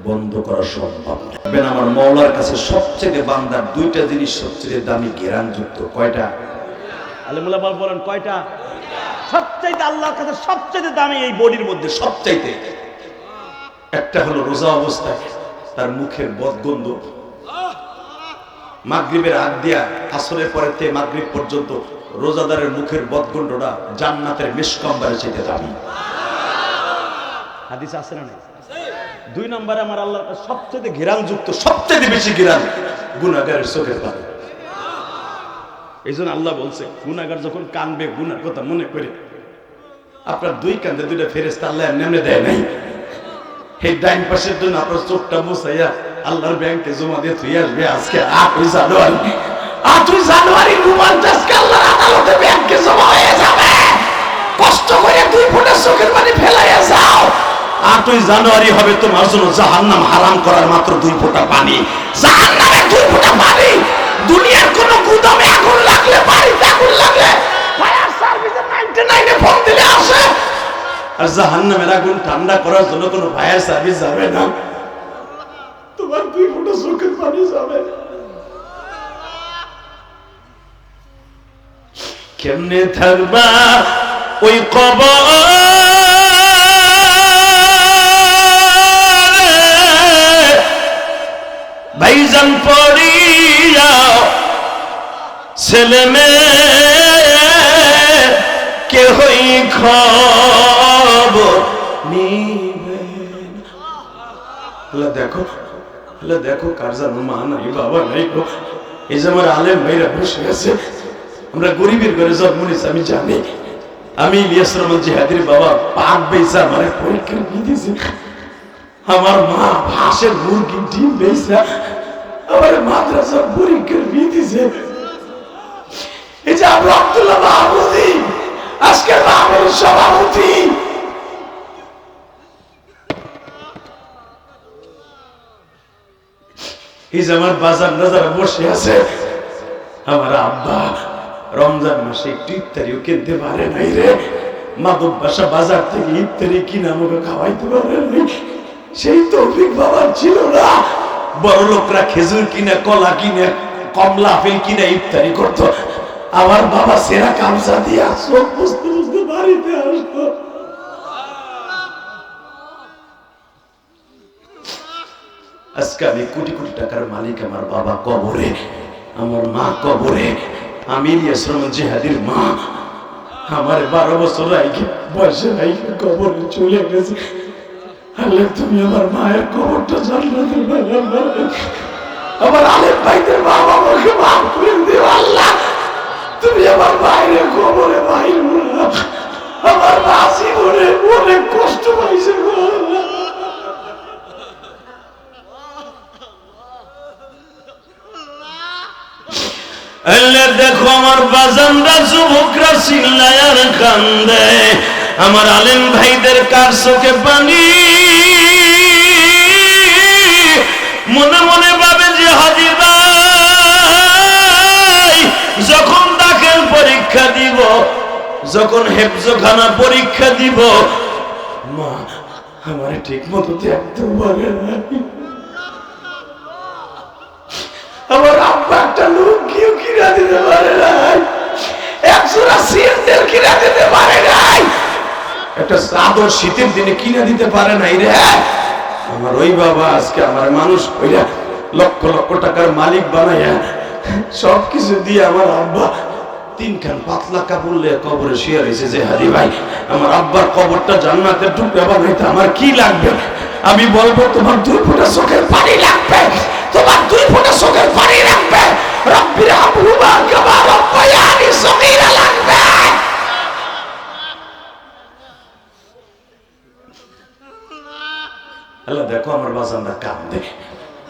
বন্ধ করা সম্ভব না। আমার মওলার কাছে সবচেয়ে বান্দার 2টা জিনিস সবচেয়ে দামি ঘেরানযুক্ত। কয়টা? আলেমুল্লাহ বলেন কয়টা? সবচাইতে আল্লাহর কাছে সবচাইতে দামি এই বডির মধ্যে সবচাইতে একটা হলো রোজা অবস্থায় তার মুখের বদগন্ধ, মাগরিবের আগ দিয়া আসরের পরে তে মাগরিব পর্যন্ত রোজাদারের মুখের বদগন্ধটা জান্নাতের মিশকাম্বারের চাইতে দামি। হাদিস আছে না? 2 নম্বরে আমার আল্লাহর কাছে সবচেয়ে ঘেরানযুক্ত, সবচেয়ে বেশি ঘেরান গুনাহগারের চোখের পানি। এই জন্য আল্লাহ বলছে, গুনাহগার যখন কানবে গুনার কথা মনে করে, আপনার 2 কান্দে 2টা ফেরেশতা আল্লাহ এমনি দেয় নাই, এই ডাইন পাশের জন্য আপনার চোখটা মুছাইয়া আল্লাহর ব্যাংকে জমা দিয়ে তুই আসবে। আজকে 8 জানুয়ারি রুমালটা আজকে আল্লাহর আদালতে ব্যাংকে জমা হয়ে যাবে। কষ্ট করে 2 ফোঁটা চোখের পানি ফেলাইয়া যাও, 8 জানুয়ারি হবে তোমার জন্য জাহান্নাম হারাম করার মাত্র 2 ফোঁটা পানি। জাহান্নামের 2 ফোঁটা পানি, দুনিয়ার কোন গুদামে আগুন লাগলে, বাড়িতে আগুন লাগলে ফায়ার সার্ভিসে 99 ফোন দিলে আসে, আর জাহান্নামের আগুন ঠান্ডা করার জন্য কোনো ফায়ার সার্ভিস যাবে না, তোমার 2 ফোঁটা চোখের পানি যাবে। কেমনে থাকবা ওই কবর, ভাইজান পড়িয়া ছেলে মেয়ে কেহই খবর নিবেন। দেখো দেখো কার জানো মা নাই বাবা নাই গো, এই যে আমার আলেম ভাইরা বসে আছে, আমরা গরিবের ঘরে জন্ম নিয়েছি আমি জানি। আমি ইলিয়াস রহমান জিহাদির বাবা পাক বেচা আমার পরীক্ষার দিয়েছি, আমার মা হাঁসের মুরগি ডিম বেচা আমার মাদ্রাসার পরীক্ষার দিয়েছে। এই যে আমরা আব্দুল্লাহ মাহমুদি আজকে রামের সভাপতি, এই যে আমার বাজার যারা বসে আছে, আমার আব্বা রমজান মাসে একটু ইফতারিও কিনতে পারে নাই রে, মাদক বাসা বাজার থেকে ইফতারি কিনে আমাকে খাওয়াইতে পারে নাই, সেই তৌফিক বাবার ছিল না। বড় লোকরা খেজুর কিনে, কলা কিনে, কমলা আপেল কিনে ইফতারি করতো, আমার বাবা সেরা গামছা দিয়ে চোখ বুঝতে বুঝতে বাড়িতে আসতো। আজকে আমি কোটি কোটি টাকার মালিক, আমার বাবা কবরে, আমার মা কবরে, আমি ইলিয়াস রহমান জিহাদির মা আমার 12 বছর আগে বয়সে আগে কবরে চলে গেছে। আল্লাহ তুমি আমার মায়ের কবরটা জান্নাতের বাগান বানাও। আমার আলেম ভাইদের মা বাবাকে মাফ করে দিও আল্লাহ। তুমি আমার বাইরে কবরে বাইরে না, আমার মা জীবনে অনেক কষ্ট পাইছে গো আল্লাহ। আল্লাহ দেখো আমার বাজানরা যুবকরা চিল্লায় আর কান্দে, আমার আলেম ভাইদের কার চোখে পানি, মনে মনে ভাবে যে হাজী ভাই যখন দাখিল পরীক্ষা দিব, যখন হেফজখানা পরীক্ষা দিব, মা আমার ঠিক মতো দেখতে পারে না, আমার আব্বা একটা লুঙ্গিও কিনা দিতে পারে নাই, একজোড়া সিন্দেল কিনা দিতে পারে নাই, একটা চাদর শীতের দিনে কিনা দিতে পারে নাই রে। আমার ওই বাবা আজকে আমার মানুষ হইয়া লক্ষ লক্ষ টাকার মালিক বানাইয়া সবকিছু দিয়ে আমার আব্বা 3 খান পাতলা কাপড় নিয়ে কবরে শুয়ে রয়েছে। যে হাদি ভাই আমার আব্বার কবরটা জান্নাতের টুকরা বানাইতে আমার কি লাগবে? আমি বলবো তোমার 2 ফোঁটা চোখের পানি লাগবে, তোমার 2 ফোঁটা চোখের পানি লাগবে, রব্বির হামহুমা কামা রাব্বায়ানি সগীরা লাগবে। আল্লাহ দেখো আমার বাজানরা কান্দে,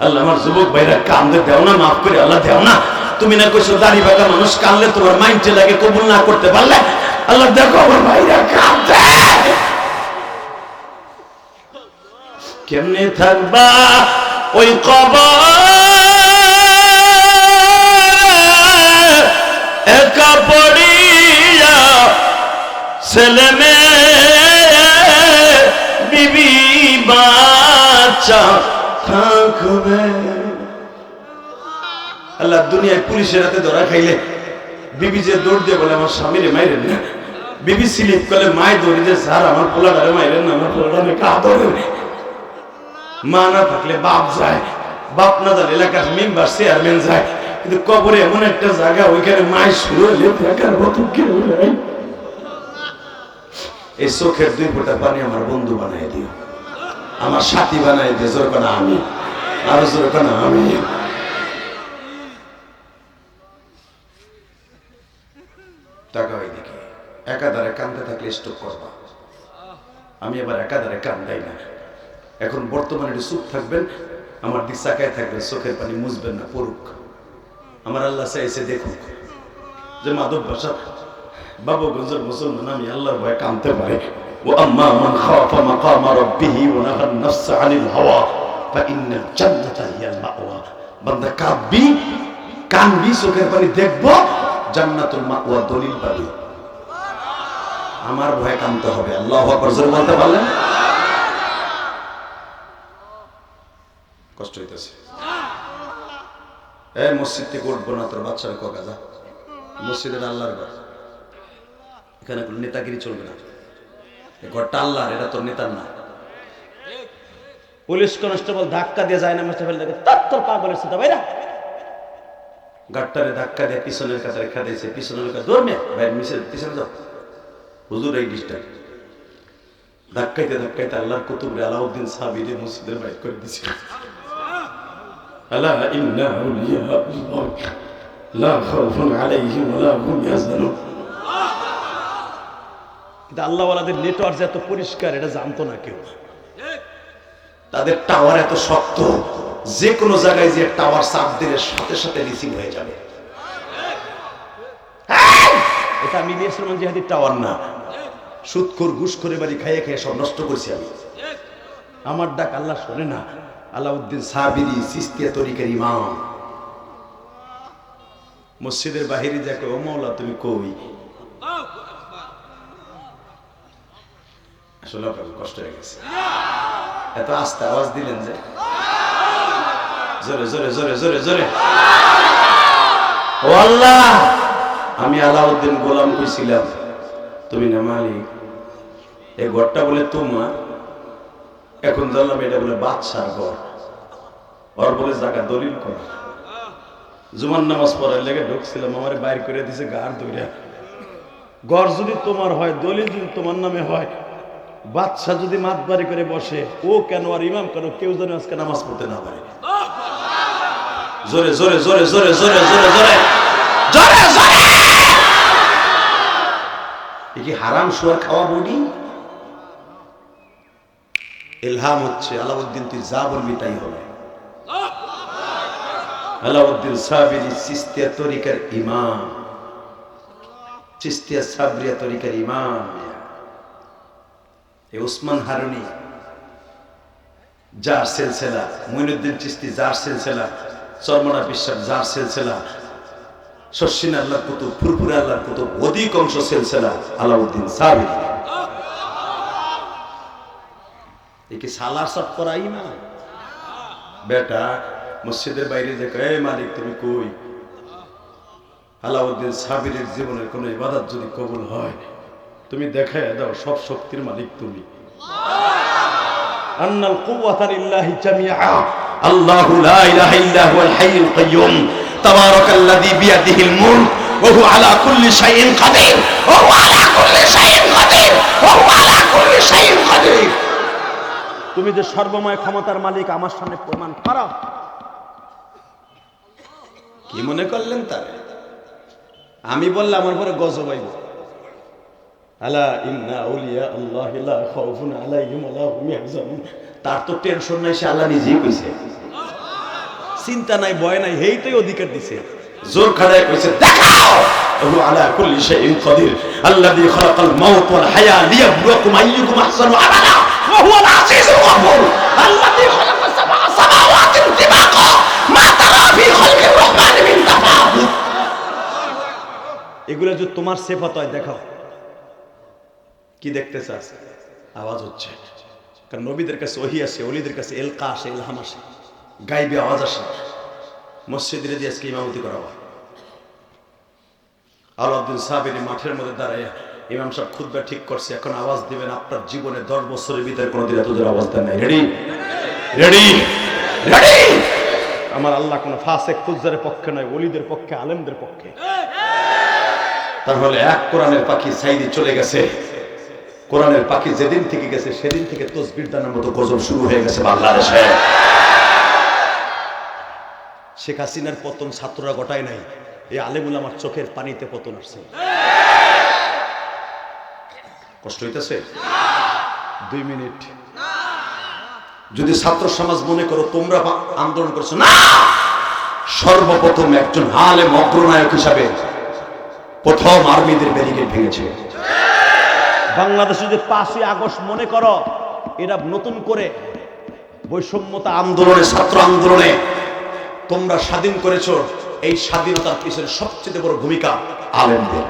আল্লাহ আমার যুবক ভাইরা কান্দে, দেও না মাফ করে আল্লাহ দেও না। তুমি না কইছো দাড়ি বাঁকা মানুষ কানলে তোমার মাইন্ডে লাগে, কবুল না করতে পারলে, আল্লাহ দেখো আমার ভাইরা কান্দে। কেমনে থাকবা ওই কবর একা পড়িয়া, ছেলে মেয়ে বিবি বাচ্চা থাকবে। আল্লাহ দুনিয়ায় পুলিশের হাতে ধরা খাইলে বিবি যে দৌড় দিয়ে বলে আমার স্বামীরে মাইরেন না, বিবি স্লিপ করলে মায় দৌড়ে যে স্যার আমার পোলাটারে মাইরেন না, আমার পোলাটারে কা ধরে। মা না থাকলে বাপ যায়, বাপ না জানলে এলাকার মেম্বার চেয়ারম্যান যায়, কিন্তু কবরে এমন একটা জায়গা ওইখানে মায় শুরু হলে দেখার মতো কেউ নাই। এই চোখের 2 ফোঁটা পানি আমার বন্ধু বানাই দিও, আমার সাথী বানাই দিও। জোর কানা আমি, আরো জোর কানা আমি। টাকা ওইদিকে একাধারে কান্দতে থাকলে স্টক করবা। আমি এবার একাধারে কান্দাই না, এখন বর্তমানে একটু চুপ থাকবেন, আমার দিক চাকায় থাকবেন, চোখের পানি মুছবেন না, পড়ুক। আমার আল্লাহ চাইছে দেখুক যে মাধব ভাষা বাবুগঞ্জের মুসলমান আমি আল্লাহর ভয়ে কাঁদতে পারে। ও আম্মা মান খাফা মাকামা রাব্বিহি ওয়া নাহান নাফসা আনিল হাওয়া ফাইন্নাল জান্নাতা হিয়াল মাওয়া। বান্দা কাঁদবি, কানবি, চোখের পানি দেখবো, জান্নাতুল মাওয়া দলিল পাবি। আমার ভয়ে কাঁদতে হবে। আল্লাহু আকবার জোরে বলতে পারলেন? কষ্ট হইতেছে। এই মসজিদ থেকে উঠবো না, তোর বাচ্চারা ককা যা, মসজিদের আল্লাহর ঘর, এখানে কোনো নেতাগিরি চলবে না, এই ঘরটা আল্লাহর, এটা তোর নেতার না। পুলিশ কনস্টেবল ধাক্কা দিয়ে যায় না, মাস্টার ফেলে দেখে তার তোর পাগলের সাথে ভাইরা গাড়টারে ধাক্কা দিয়ে পিছনের কাছে রেখা দিয়েছে, পিছনের কাছে দৌড় ভাই মিশে পিছনে যাও, হুজুর এই ডিস্টার্ব। ধাক্কাইতে ধাক্কাইতে আল্লাহর কুতুবরে আলাউদ্দিন সাহাবীদের মসজিদের বাইর করে দিয়েছে। আলা ইন্না আউলিয়া আল্লাহ লা খাউফুন আলাইহিম ওয়া লা হুম ইয়াহজানুন। কিন্তু আল্লাহ ওয়ালাদের নেটওয়ার্ক যে এত পরিষ্কার এটা জানতো না কেউ। তাদের টাওয়ার এত শক্ত, যে কোনো জায়গায় যে টাওয়ার চাপ দিলে সাথে সাথে রিসিভ হয়ে যাবে। এটা আমি ইলিয়াস রহমান জিহাদির টাওয়ার না, সুদখোর ঘুষখোরে বাড়ি খাইয়ে খাইয়ে সব নষ্ট করছি আমি। আমার ডাক আল্লাহ শোনে না। আলাউদ্দিন সাহাবিরি সিস্তিয়া তরিকার ইমাম মসজিদের বাহিরে যাকে ও মাওলা তুমি কই, আসলে আপনার কষ্ট হয়ে গেছে, এত আস্তে আওয়াজ দিলেন যে, জোরে জোরে জোরে জোরে জোরে। ও আল্লাহ, আমি আলাউদ্দিন গোলাম কইছিলাম, তুমি না মালিক। এই ঘরটা বলে তোমার, এখন জানলাম এটা বলে বাদশার ঘর, ওর বলে জায়গা দলিল করা। জুমার নামাজ পড়ার লেগে ঢুকছিলাম, আমারে বাইর করে দিছে গার ধইরা। ঘর যদি তোমার হয়, দলিল যদি তোমার নামে হয়, বাদশা যদি মাতবাড়ি করে বসে, ও কেন আর ইমাম কেন, কেউ যেন আজকে নামাজ পড়তে না পারে। জোরে জোরে জোরে জোরে জোরে জোরে জোরে জোরে জোরে। এ কি হারাম শুয়ার খাওয়া বডি? ইলহাম হচ্ছে আলাউদ্দিন, তুই যা বলবি তাই হবে। আলাউদ্দিন সাবিরি চিশতিয়া তরিকার ইমাম, চিশতিয়া সাবরিয়া তরিকার ইমাম। এই ওসমান হারুনি যার সিলসিলা, মুইনুদ্দিন চিশতি যার সিলসিলা, চরমনা বিশ্বাস যার সিলসিলা, শর্ষিন আল্লাহর কুতুব, ফুরফুরে আল্লাহর কুতুব, অধিকাংশ সিলসিলা আলাউদ্দিন সাবিরি। এই কি সালার সব করাই না বেটা? মসজিদের বাইরে যে কয়, মালিক তুমি কই? আলাউদ্দিন সাবিরের জীবনের কোন ইবাদত যদি কবুল হয়, তুমি দেখায় দাও সব শক্তির মালিক তুমি। আন্নাল কুওয়াতা লিল্লাহি জামিআ, আল্লাহু লা ইলাহা ইল্লা হুয়াল হাইয়ুল কাইয়্যুম, তাবারাকাল্লাযী বিয়াদিহিল মুলক ওয়া হুয়া আলা কুল্লি শাইইন কাদির, ওয়া হুয়া আলা কুল্লি শাইইন কাদির, ওয়া হুয়া আলা কুল্লি শাইইন কাদির। তুমি যে সর্বময় ক্ষমতার মালিক, আমার সামনে প্রমাণ করো। কি মনে করলেন তার? আমি বললাম আমার পরে গজব আইব। আলা ইন্না আউলিয়া আল্লাহি লা খাউফুন আলাইহিম ওয়া লা হুম ইয়াহজানুন। তার তো টেনশন নাই, সে আল্লাহ নিজেই কইছে। চিন্তা নাই, ভয় নাই, হেইটাই অধিকার দিছে। জোর খাড়ায় কইছে, দেখাও ওহু আলা কুল্লি শাইইন কাদির আল্লাযী খালাকাল মাউত ওয়াল হায়া লিয়াবলুয়াকুম আইয়ুকুম আহসানু আমালা ওয়া হুয়াল আজিজুল গফুর আল্লাযী খালাকাস সাবআ সামাওয়াতিন তিবাকা মা তারা ফি খালকির রহমানি মিন তাফাউত। এগুলা যদি তোমার সিফাত হয়, দেখাও কি দেখতে চাস। আওয়াজ হচ্ছে, কারণ নবীদের কাছে ওহী আসে, ওলিদের কাছে এলকা আসে, ইলহাম আসে, গাইবে আওয়াজ আসে। মসজিদের দিয়ে আজকে ইমামতি করা হয়। আলাউদ্দিন সাবিরি মাঠের মধ্যে দাঁড়ায় ইমাম সাহেব খুতবা ঠিক করছে, এখন আওয়াজ দিবেন। আপনার জীবনে 10 বছরের ভিতরে কোনোদিন এত জোরে আওয়াজ দেন নাই। Ready ready ready. আমার আল্লাহ কোন ফাসিক ফুজ্জারের পক্ষে নয়, ওলিদের পক্ষে, আলেমদের পক্ষে। তাহলে এক কোরআনের পাখি সাইদি চলে গেছে। কোরআনের পাখি যেদিন থেকে গেছে, সেদিন থেকে তাসবিহ দানের মতো গজব শুরু হয়ে গেছে বাংলাদেশে। শেখ হাসিনার পতন ছাত্ররা গোটায় নাই, এই আলেম উলামার চোখের পানিতে পতন আসছে। কষ্ট হইতেছে? 2 মিনিট। যদি ছাত্র সমাজ মনে করো তোমরা আন্দোলন করছো, না, সর্বপ্রথম একজন আলেম অগ্রনায়ক হিসাবে প্রথম আর্মিদের ব্যারিকেড ভেঙেছে। বাংলাদেশে যে 5ই আগস্ট মনে করো, এরা নতুন করে বৈষম্যতা আন্দোলনে, ছাত্র আন্দোলনে তোমরা স্বাধীন করেছো। এই স্বাধীনতার পিছনে সবচেয়ে বড় ভূমিকা আলেমদের।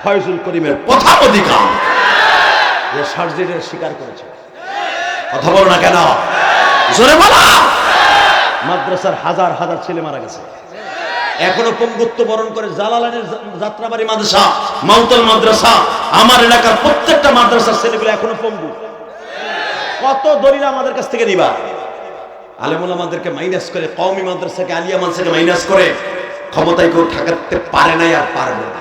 ফয়জুল করিমের প্রথম অধিকার যে সার্জিনের স্বীকার করেছে। কথা বলো না কেন? জোরে বলো। মাদ্রাসার হাজার হাজার ছেলে মারা গেছে, এখনো পঙ্গুত্ব বরণ করে। জালালাইনের যাত্রাবাড়ি মাদ্রাসা, মাউতাল মাদ্রাসা, আমার এলাকার প্রত্যেকটা মাদ্রাসার ছেলেগুলো এখনো পঙ্গু। কত দলিল আমাদের কাছ থেকে দিবা? আলেমুল আমাদেরকে মাইনাস করে, কওমি মাদ্রাসাকে, আলিয়া মাদ্রাসাকে মাইনাস করে ক্ষমতায় কেউ ঠেকাতে পারে নাই আর পারবে না।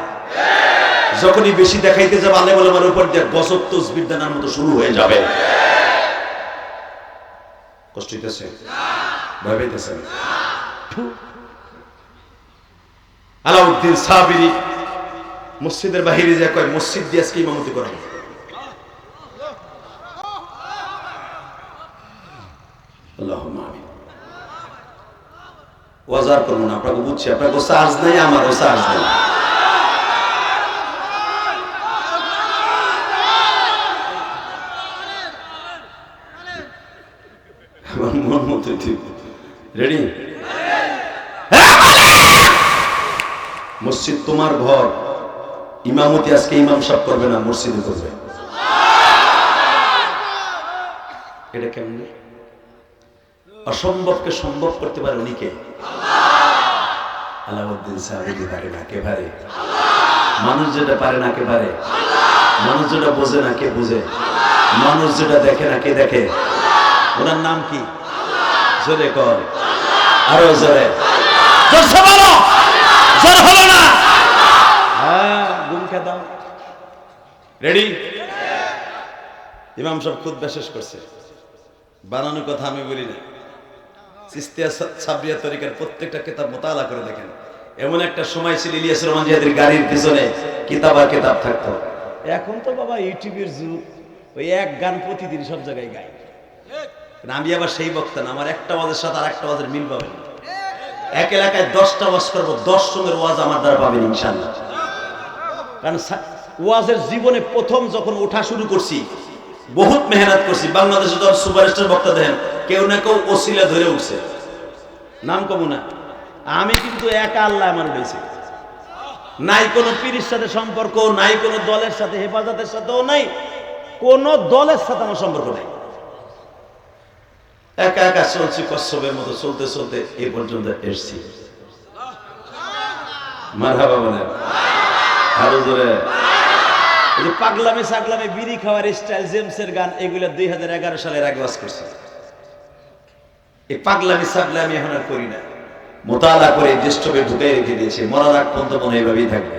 যখনই বেশি দেখাইতে যাবে আলেমুল আমার উপর দিয়ে গজব তাসবিহ দানের মতো শুরু হয়ে যাবে। কষ্ট হইতেছে? ভয় পাইতেছে? আলাউদ্দিন সাবিরি মসজিদের বাহিরে যা কয়, মসজিদ দিয়ে আজকে ইমামতি করা হয়। আল্লাহুম্মা আমিন। ওয়াজার করব না, আপনাকে বুঝছি, আপনাকে চার্জ নাই, আমারও চার্জ নেই। আমার মন মতো ঠিক। রেডি? মসজিদ তোমার ঘর, ইমামতি আজকে ইমাম সাহেব করবে না, মসজিদে করবে। এটা কেমন? অসম্ভবকে সম্ভব করতে পারে উনি কে? আলাউদ্দিন সাবিরি পারে না, কে পারে? মানুষ যেটা পারে না, কে পারে? মানুষ যেটা বোঝে না, কে বুঝে? মানুষ যেটা দেখে না, কে দেখে? ওনার নাম কি? জোরে কর, আরো জোরে। জোরসে বলো, জোর হলো না? হ্যাঁ, গুম খেয়ে দাও। রেডি? ইমাম সাহেব খুতবা শেষ করছে। বানানোর কথা আমি বলি না। চিশতিয়া সাবরিয়া তরিকার প্রত্যেকটা কিতাব মোতালা করে দেখেন। এমন একটা সময় ছিল ইলিয়াস রহমান জিহাদের গাড়ির পিছনে কিতাব আর কিতাব থাকতো। এখন তো বাবা ইউটিউবের যুগ, ওই এক গান প্রতিদিন সব জায়গায় গাই। আমি আবার সেই বক্তা না, আমার একটা ওয়াজের সাথে আর একটা ওয়াজের মিল পাবেন। এক এলাকায় 10টা ওয়াজ করবো, 10 সঙ্গের ওয়াজ আমার দ্বারা পাবেন ইনশাআল্লাহ। কারণ ওয়াজের জীবনে প্রথম যখন ওঠা শুরু করছি, বহুত মেহনত করছি। বাংলাদেশে যখন সুপারস্টার বক্তা দেখেন, কেউ না কেউ ওসিলা ধরে উঠছে, নাম কমু না। আমি কিন্তু একা, আল্লাহ আমার উঠেছে। নাই কোনো পীরের সাথে সম্পর্ক, নাই কোনো দলের সাথে, হেফাজতের সাথেও নাই, কোনো দলের সাথে আমার সম্পর্ক নাই। একা একা চলছি কচ্ছপের মতো, চলতে চলতে এই পর্যন্ত এসছি। মারহাবা বলেন আরো জোরে। এই যে পাগলামে সাগলামে বিড়ি খাওয়ার স্টাইল, জেমসের গান, এগুলো 2011 সালের আগে ওয়াজ করছি। এই পাগলামি সাগলামি এখন আর করি না। মোতালা করে ডেস্কটপে ঢুকাই রেখে দিয়েছে, মরার আগ পর্যন্ত মনে এইভাবেই থাকবে।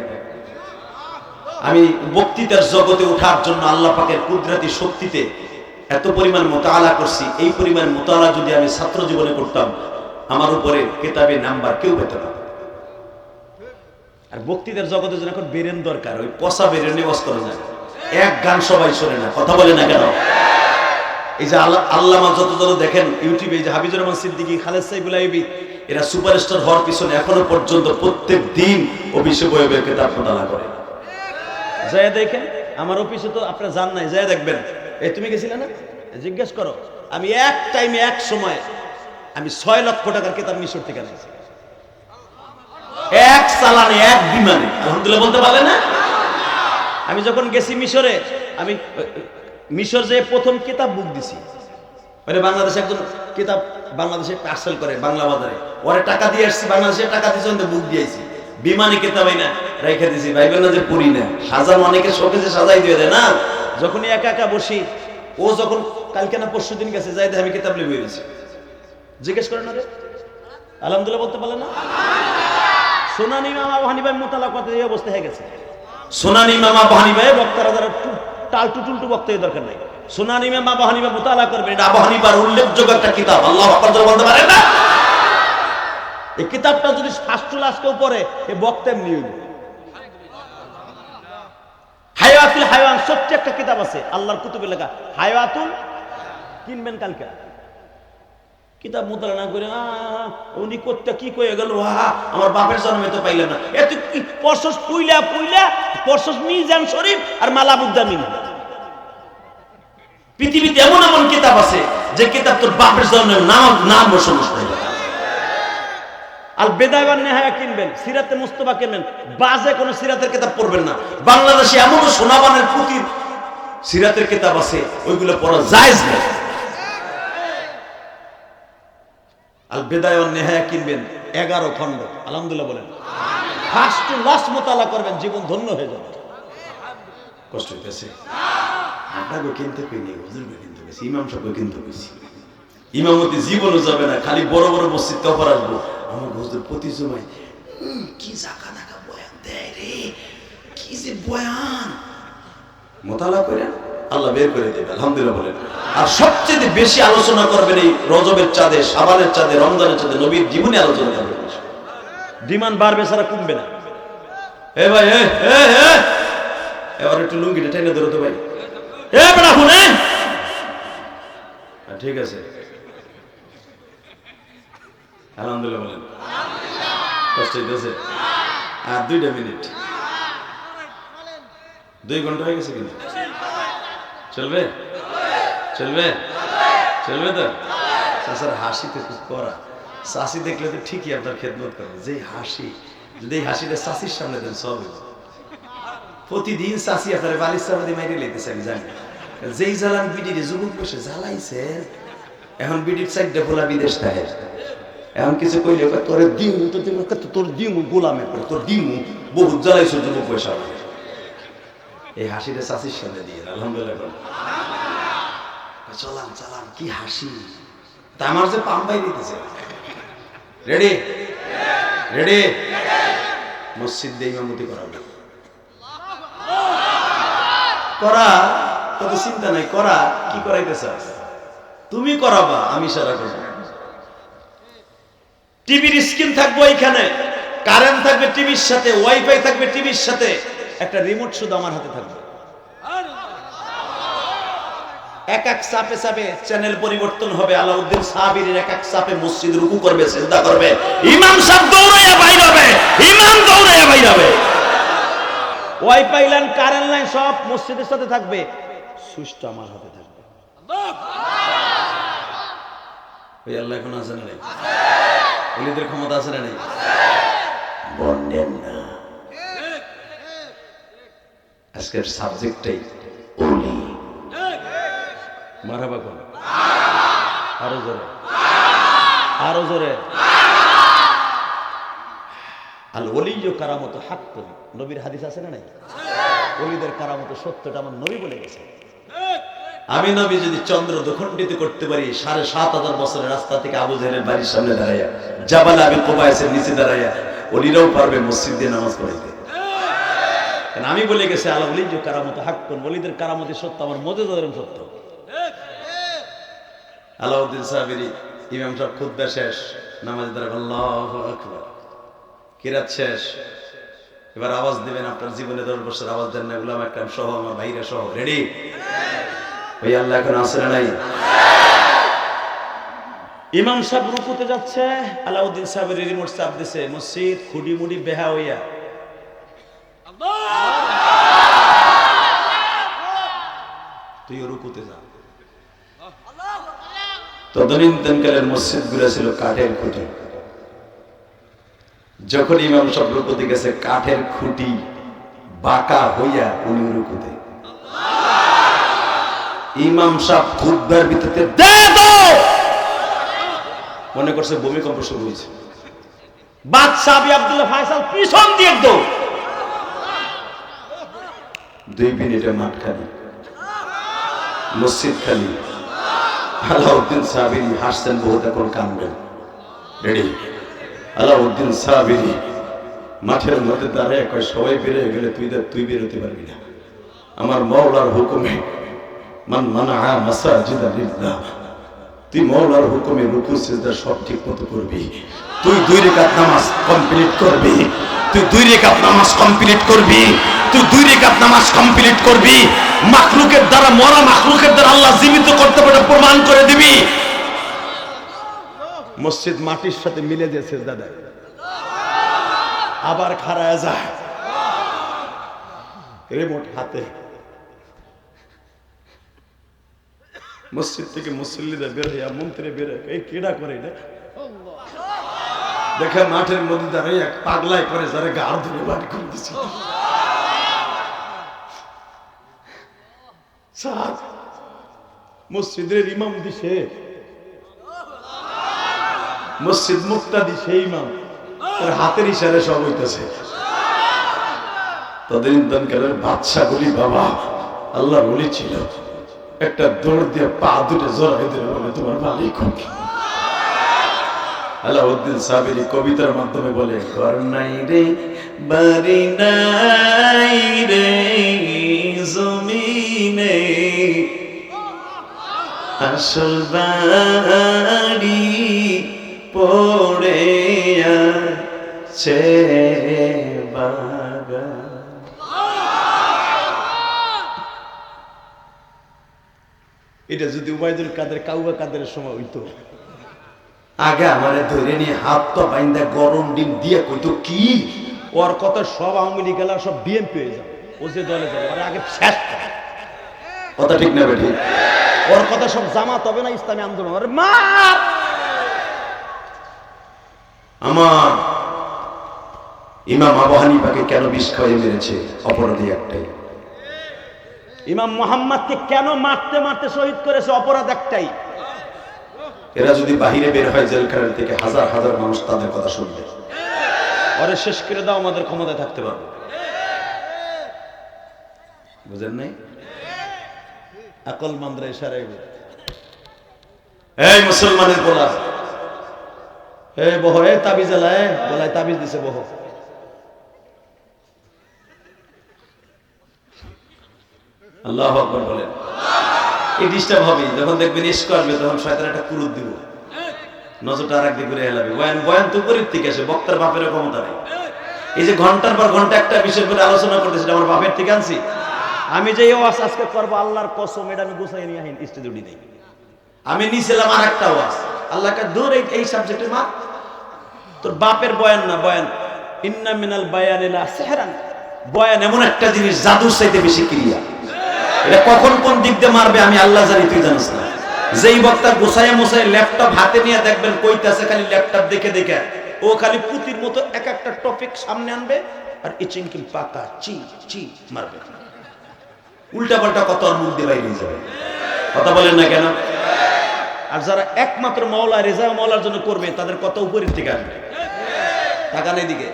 আমি বক্তৃতার জগতে ওঠার জন্য আল্লাহ পাকের কুদরতি শক্তিতে এত পরিমাণ মোতালা করছি। এই পরিমাণ মোতালা যদি আমি ছাত্র জীবনে করতাম, আমার উপরে কিতাবে নাম্বার কেউ পেত না। আর বক্তৃতার জগতে যেন এখন বেরেন দরকার, ওই পচা বেরেন ওয়াজ করা যায়। এক গান সবাই শোনে না, কথা বলে না কেন? এই যে আল্লামা যতজন দেখেন ইউটিউবে, এই যে হাফিজুর রহমান সিদ্দিকী, খালেদ সাইফুল আইবি, এরা সুপারস্টার হওয়ার পিছনে এখনো পর্যন্ত প্রত্যেক দিন অফিসে বয়ে বয়ে কিতাব মোতালা করে। যায় দেখেন, আমার অফিসে তো আপনারা জান নাই, যায় দেখবেন। এই তুমি গেছিলে না, জিজ্ঞেস করো। আমি এক টাইমে এক সময় আমি 6 লক্ষ টাকার কিতাব মিশর থেকে আনছি, এক চালানে, এক বিমানে। আলহামদুলিল্লাহ বলতে পারলে না? আমি যখন গেছি মিশরে, আমি মিশর যে প্রথম কিতাব বুক দিছি, মানে বাংলাদেশে একজন কিতাব বাংলাদেশে পার্সেল করে বাংলা বাজারে, ওরে টাকা দিয়ে আসছি, বাংলাদেশে টাকা দিয়েছি, বুক দিয়েছি। বিমানে কিতাব না রেখে দিছি, ভাইবেন না যে পড়ি না। সাজানো অনেকে শোকে যে সাজাই দিয়ে দেয় না। যখনই একা একা বসি, ও যখন কালকে না পরশু দিন গেছে, যাই আমি কিতাব লিখে দিয়েছি। জিজ্ঞেস করেন না রে, আলহামদুলিল্লাহ বলতে পারলে না? সোনানি ইমাম আবু হানিফা মোতালা করতে এই অবস্থা হয়ে গেছে। সোনানি ইমাম আবু হানিফা বক্তারা যারা টাল টুটুলটু বক্তার দরকার নাই। সোনানি ইমাম আবু হানিফা মোতালা করবে, এটা আবু হানিফার উল্লেখযোগ্য একটা কিতাব। আল্লাহু আকবার বলতে পারে না? এই কিতাবটা যদি ফাস্টুল আজকেও পড়ে, এই বক্তা এমনি হইল। হায়াতুল হায়াওয়ান ছোট্ট একটা কিতাব আছে, আল্লাহর কুতুবে লেখা, হায়াতুল, কিনবেন কালকে। কিতাব মোতালা না করে উনি করতে কি কয়ে গেল, আমার বাপের জন্মে তো পাইলাম না। এত কি পরশস পুইলা পুইলা, পরশস মিজান শরীফ আর মালাবুদ্দামিন। পৃথিবীতে এমন এমন কিতাব আছে যে কিতাব তোর বাপের জন্মের নাম সমস্যা। আল বেদায়া ওয়ান নিহায়া কিনবেন, সিরাতে মুস্তাফা কিনবেন, বাজে কোন সিরাতের কিতাব পড়বেন না। বাংলাদেশে এমন সোনাবানের পুঁতির সিরাতের কিতাব আছে, ওইগুলো পড়া জায়েজ না। আল বেদায়া ওয়ান নিহায়া কিনবেন, 11 খণ্ড। আলহামদুলিল্লাহ বলেন। ফার্স্ট টু লাস্ট মোতালা করবেন, জীবন ধন্য হয়ে যাবে। কষ্ট হইতেছে? আপনাকে কিনতে পেনি, হুজুরকে কিনতে পেয়েছি, ইমাম সাহেবকে কিনতে পেয়েছি। ইমামতি জীবনও যাবে না, খালি বড় বড় মসজিদ কবর আসবো। আমার হুজুর প্রতি সময় কি জাকা নাকা বয়ান দেয় রে, কি যে বয়ান। মোতালা করেন, আল্লাহ বের করে দেবে। আলহামদুলিল্লাহ বলেন। আর সবচেয়ে বেশি আলোচনা করবেন এই রজবের চাঁদে, শাবানের চাঁদে, রমজানের চাঁদে, নবীর জীবনে আলোচনা করবেন। ডিমান্ড বাড়বে, সারা কমবে না। এ ভাই, এবার একটু লুঙ্গিটা টেনে ধরো তো ভাই। এ বড়া শুনে, ঠিক আছে। আলহামদুলিল্লাহ বলেন। কষ্ট হইতেছে? আর 2 মিনিট, 2 ঘন্টা হয়ে গেছে কিন্তু। চলবে? চলবে? চলবে তো? চাচার হাসিতে খুব করা। চাষি দেখলে তো ঠিকই আপনার খেদমত করবে। যে হাসি, যদি এই হাসিটা চাষির সামনে দেন, সব প্রতিদিন চাষি আপনার বালিশ চাপাতি মাইরে লেগেছে, আমি জানি। যেই জ্বালান বিডির যুবক বসে জ্বালাইছে, এখন বিডির সাইডটা খোলা বিদেশ থাকে। এখন কিছু কইলে তোর দিমু, তোর দিমু গোলামে করে, তোর দিমু বহুত জ্বালাইছো যুবক পয়সা। এই হাসিটা চাষির সামনে দিয়ে আলহামদুলিল্লাহ চলাম চালাম, কি হাসি। তা আমার যে পাম্পাই দিতেছে। রেডি? রেডি? মসজিদ দিয়ে ইমামতি করাবে। করা কত চিন্তা নাই, করা কি করাইতে চাস? তুমি করাবা, আমি সারা করবো। টিভির স্ক্রিন থাকবে ওইখানে, কারেন্ট থাকবে টিভির সাথে, ওয়াইফাই থাকবে টিভির সাথে, একটা রিমোট শুধু আমার হাতে থাকবে। এক এক চাপে চাপে চ্যানেল পরিবর্তন হবে। আলাউদ্দিন সাহাবীর এক এক চাপে মসজিদ রুকু করবে, সিজদা করবে, ইমাম সাহেব দৌড়াইয়া বাইর হবে, ইমাম দৌড়াইয়া বাইর হবে। ওয়াইফাই লাইন, কারেন্ট লাইন সব মসজিদের সাথে থাকবে, সুইচটা আমার হাতে থাকবে। ওই আল্লাহ এখন আছে না নাই? ওলিদের ক্ষমতা আছে না নাই? বলেন না। আজকের সাবজেক্টটাই ওলি। মারহাবা কোন? আরো জোরে, আরো জোরে। আল ওলিয়্যু কারামতু হাক্কুন, নবীর হাদিস আছে না নাই? ওলিদের কারামত সত্যটা আমার নবী বলে গেছে। আমি নবী যদি চন্দ্র দ্বিখণ্ডিত করতে পারি ৭,৫০০ বছরের রাস্তা থেকে আবু জেহেলের বাড়ির সামনে দাঁড়াইয়া, জাবাল আবি কুবাইসের নিচে দাঁড়াইয়া, ওলিরাও পারবে মসজিদ দিয়ে নামাজ পড়াইতে। কারণ আমি বলে গেছি আল ওলিয়্যু কারামতু হাক্কুন, ওলিদের কারামতি সত্য, আমার মুজিজাতের সত্য। আলাউদ্দিন সাহাবীর ইমাম সাহেব খুতবা শেষ, নামাজে দাঁড়াবে, আল্লাহু আকবার, কিরাত শেষ। এবার আওয়াজ দিবেন, আপনার জীবনে 10 বছর আওয়াজ দেন না, উলামা একরাম সহ, আমার ভাইরা সহ। রেডি? ওই আল্লাহ এখন আছে না নাই? ইমাম সাহেব রুকুতে যাচ্ছে, আলাউদ্দিন সাহেবের রিমোট চাপ দিছে, মসজিদ খুঁড়ি মুড়ি বেহা হইয়া। তুই রুকুতে যা। তদনীন্তনকালের মসজিদ গুলা ছিল কাঠের খুঁটি। যখন ইমাম সাহেব রুকুতে গেছে, কাঠের খুঁটি বাঁকা হইয়া উনি রুকুতে। ইমাম সাহেব খুতবার ভিতরে মনে করছে ভূমিকম্প শুরু হয়েছে। বাদশাহ আবি আব্দুল্লাহ ফয়সাল পিছন দিয়ে একদম 2 মিনিটে মাঠ খালি, মসজিদ খালি। আলাউদ্দিন সাহাবীর হাসছেন বহুত, এখন কানবেন। রেডি? আলাউদ্দিন সাহাবীর মাঠের মধ্যে দাঁড়ায় কয়, সবাই বেরিয়ে গেলে তুই বেরোতে পারবি না। আমার মাওলার হুকুমে, মান মানাআ মাসাজিদা লিল্লাহ, তুই মাওলার হুকুমে রুকু সিজদা সব ঠিক মতো করবি। তুই 2 রাকাত নামাজ কমপ্লিট করবি, তুই 2 রাকাত নামাজ কমপ্লিট করবি, তুই 2 রাকাত নামাজ কমপ্লিট করবি। মাখলুকের দ্বারা, মরা মাখলুকের দ্বারা আল্লাহ জীবিত করতে পারে প্রমাণ করে দিবি। মসজিদ মাটির সাথে মিলে যে সিজদা দেয়, আবার খাড়ায় যায়, রিমোট হাতে। মসজিদ থেকে মুসল্লিরা বের হইয়া, মন্ত্রী বের হয়ে, এই কেডা করে এটা দেখে মাঠের মধ্যে দাঁড়িয়ে এক পাগলাই করে, যারা গাড় ধরে বাড়ি করে দিচ্ছে। মসজিদের ইমাম দিছে, মসজিদ মুক্তা দিছে ইমাম, তার হাতের ইশারে সব হইতেছে। তদনীন্তনকালের বাদশাগুলি বাবা আল্লাহ বলেছিল, একটা দৌড় দিয়ে পা দুটো জড়াই দিলে বলে, তোমার মালিক কি? আলাউদ্দিন সাহাবীর কবিতার মাধ্যমে বলে, ঘর নাই রে, বাড়ি নাই রে, জমিনে আসল বাড়ি পড়ে আছে বাগান। এটা যদি উবাইদুল কাদের, কাউয়া কাদের সময় হইতো, আগে আমারে ধরে নিয়ে হাত তো বাইন্দা গরম ডিম দিয়ে কইতো কি, ওর কথা সব আওয়ামী লীগ গেল, সব বিএনপি হয়ে যাবে, ও যে দলে যাবে, আর আগে শেষ কথা। ঠিক না বেঠি? ওর কথা সব জামাত হবে না, ইসলামী আন্দোলন। আরে মার! আমার ইমাম আবু হানিফাকে কেন বিষ খাইয়ে মেরেছে? অপরাধী একটাই। ইমাম মুহাম্মদকে কেন মারতে মারতে শহীদ করেছে? অপরাধ একটাই। এরা যদি বাহিরে বের হয় জেলখানা থেকে, হাজার হাজার মানুষ তাদের কথা শুনবে, ওরে শেষ করে দাও, আমাদের ক্ষমতায় থাকতে পারবে। বুঝেন নাই? আকল মান্দ্রা ইশারায়, এই মুসলমানের বলা, এ বহ, এ তাবিজ এলায়, গলায় তাবিজ দিছে, বহ। আল্লাহু আকবার বলেন। এই ডিস্টার্ব হবে, যখন দেখবেন ইস্ক আসবে তখন শয়তান একটা কুরুত দিব, নজরটা আর একদিকে ঘুরে হেলাবে। বয়ান তো উপরের থেকে আসে, বক্তার বাপের ক্ষমতা নেই। এই যে ঘন্টার পর ঘন্টা একটা বিষয়ের উপরে আলোচনা করতেছি, আমার বাপের থেকে আনছি। আমি যে ওয়াজ আজকে করবো, আল্লাহর কসম, এটা আমি গুছাই নিয়ে আহিন স্টেজে উঠি নাই। আমি নিয়েছিলাম আর একটা ওয়াজ, আল্লাহকে দূর এই সাবজেক্টে মা, তোর বাপের বয়ান না, বয়ান ইন্না মিনাল বায়ানি লা সিহরান, বয়ান এমন একটা জিনিস জাদুর চাইতে বেশি ক্রিয়া। এটা কখন কোন দিক দিয়ে মারবে আমি আল্লাহ জানি, তুই জানিস না। যেই বক্তা গোছায় মোছায় ল্যাপটপ হাতে নিয়ে দেখবেন কইতাছে, খালি ল্যাপটপ দেখে দেখে ও খালি পুতির মতো এক একটা টপিক সামনে আনবে আর ইচিংকিং পাকা চি চি মারবে, উল্টা পাল্টা কত আর মুখ দিয়ে বাইরে যাবে। কথা বলেন না কেন? আর যারা একমাত্র মাওলা রেজা মাওলার জন্য করবে, তাদের কত উপরের থেকে আসবে। তাকান এদিকে,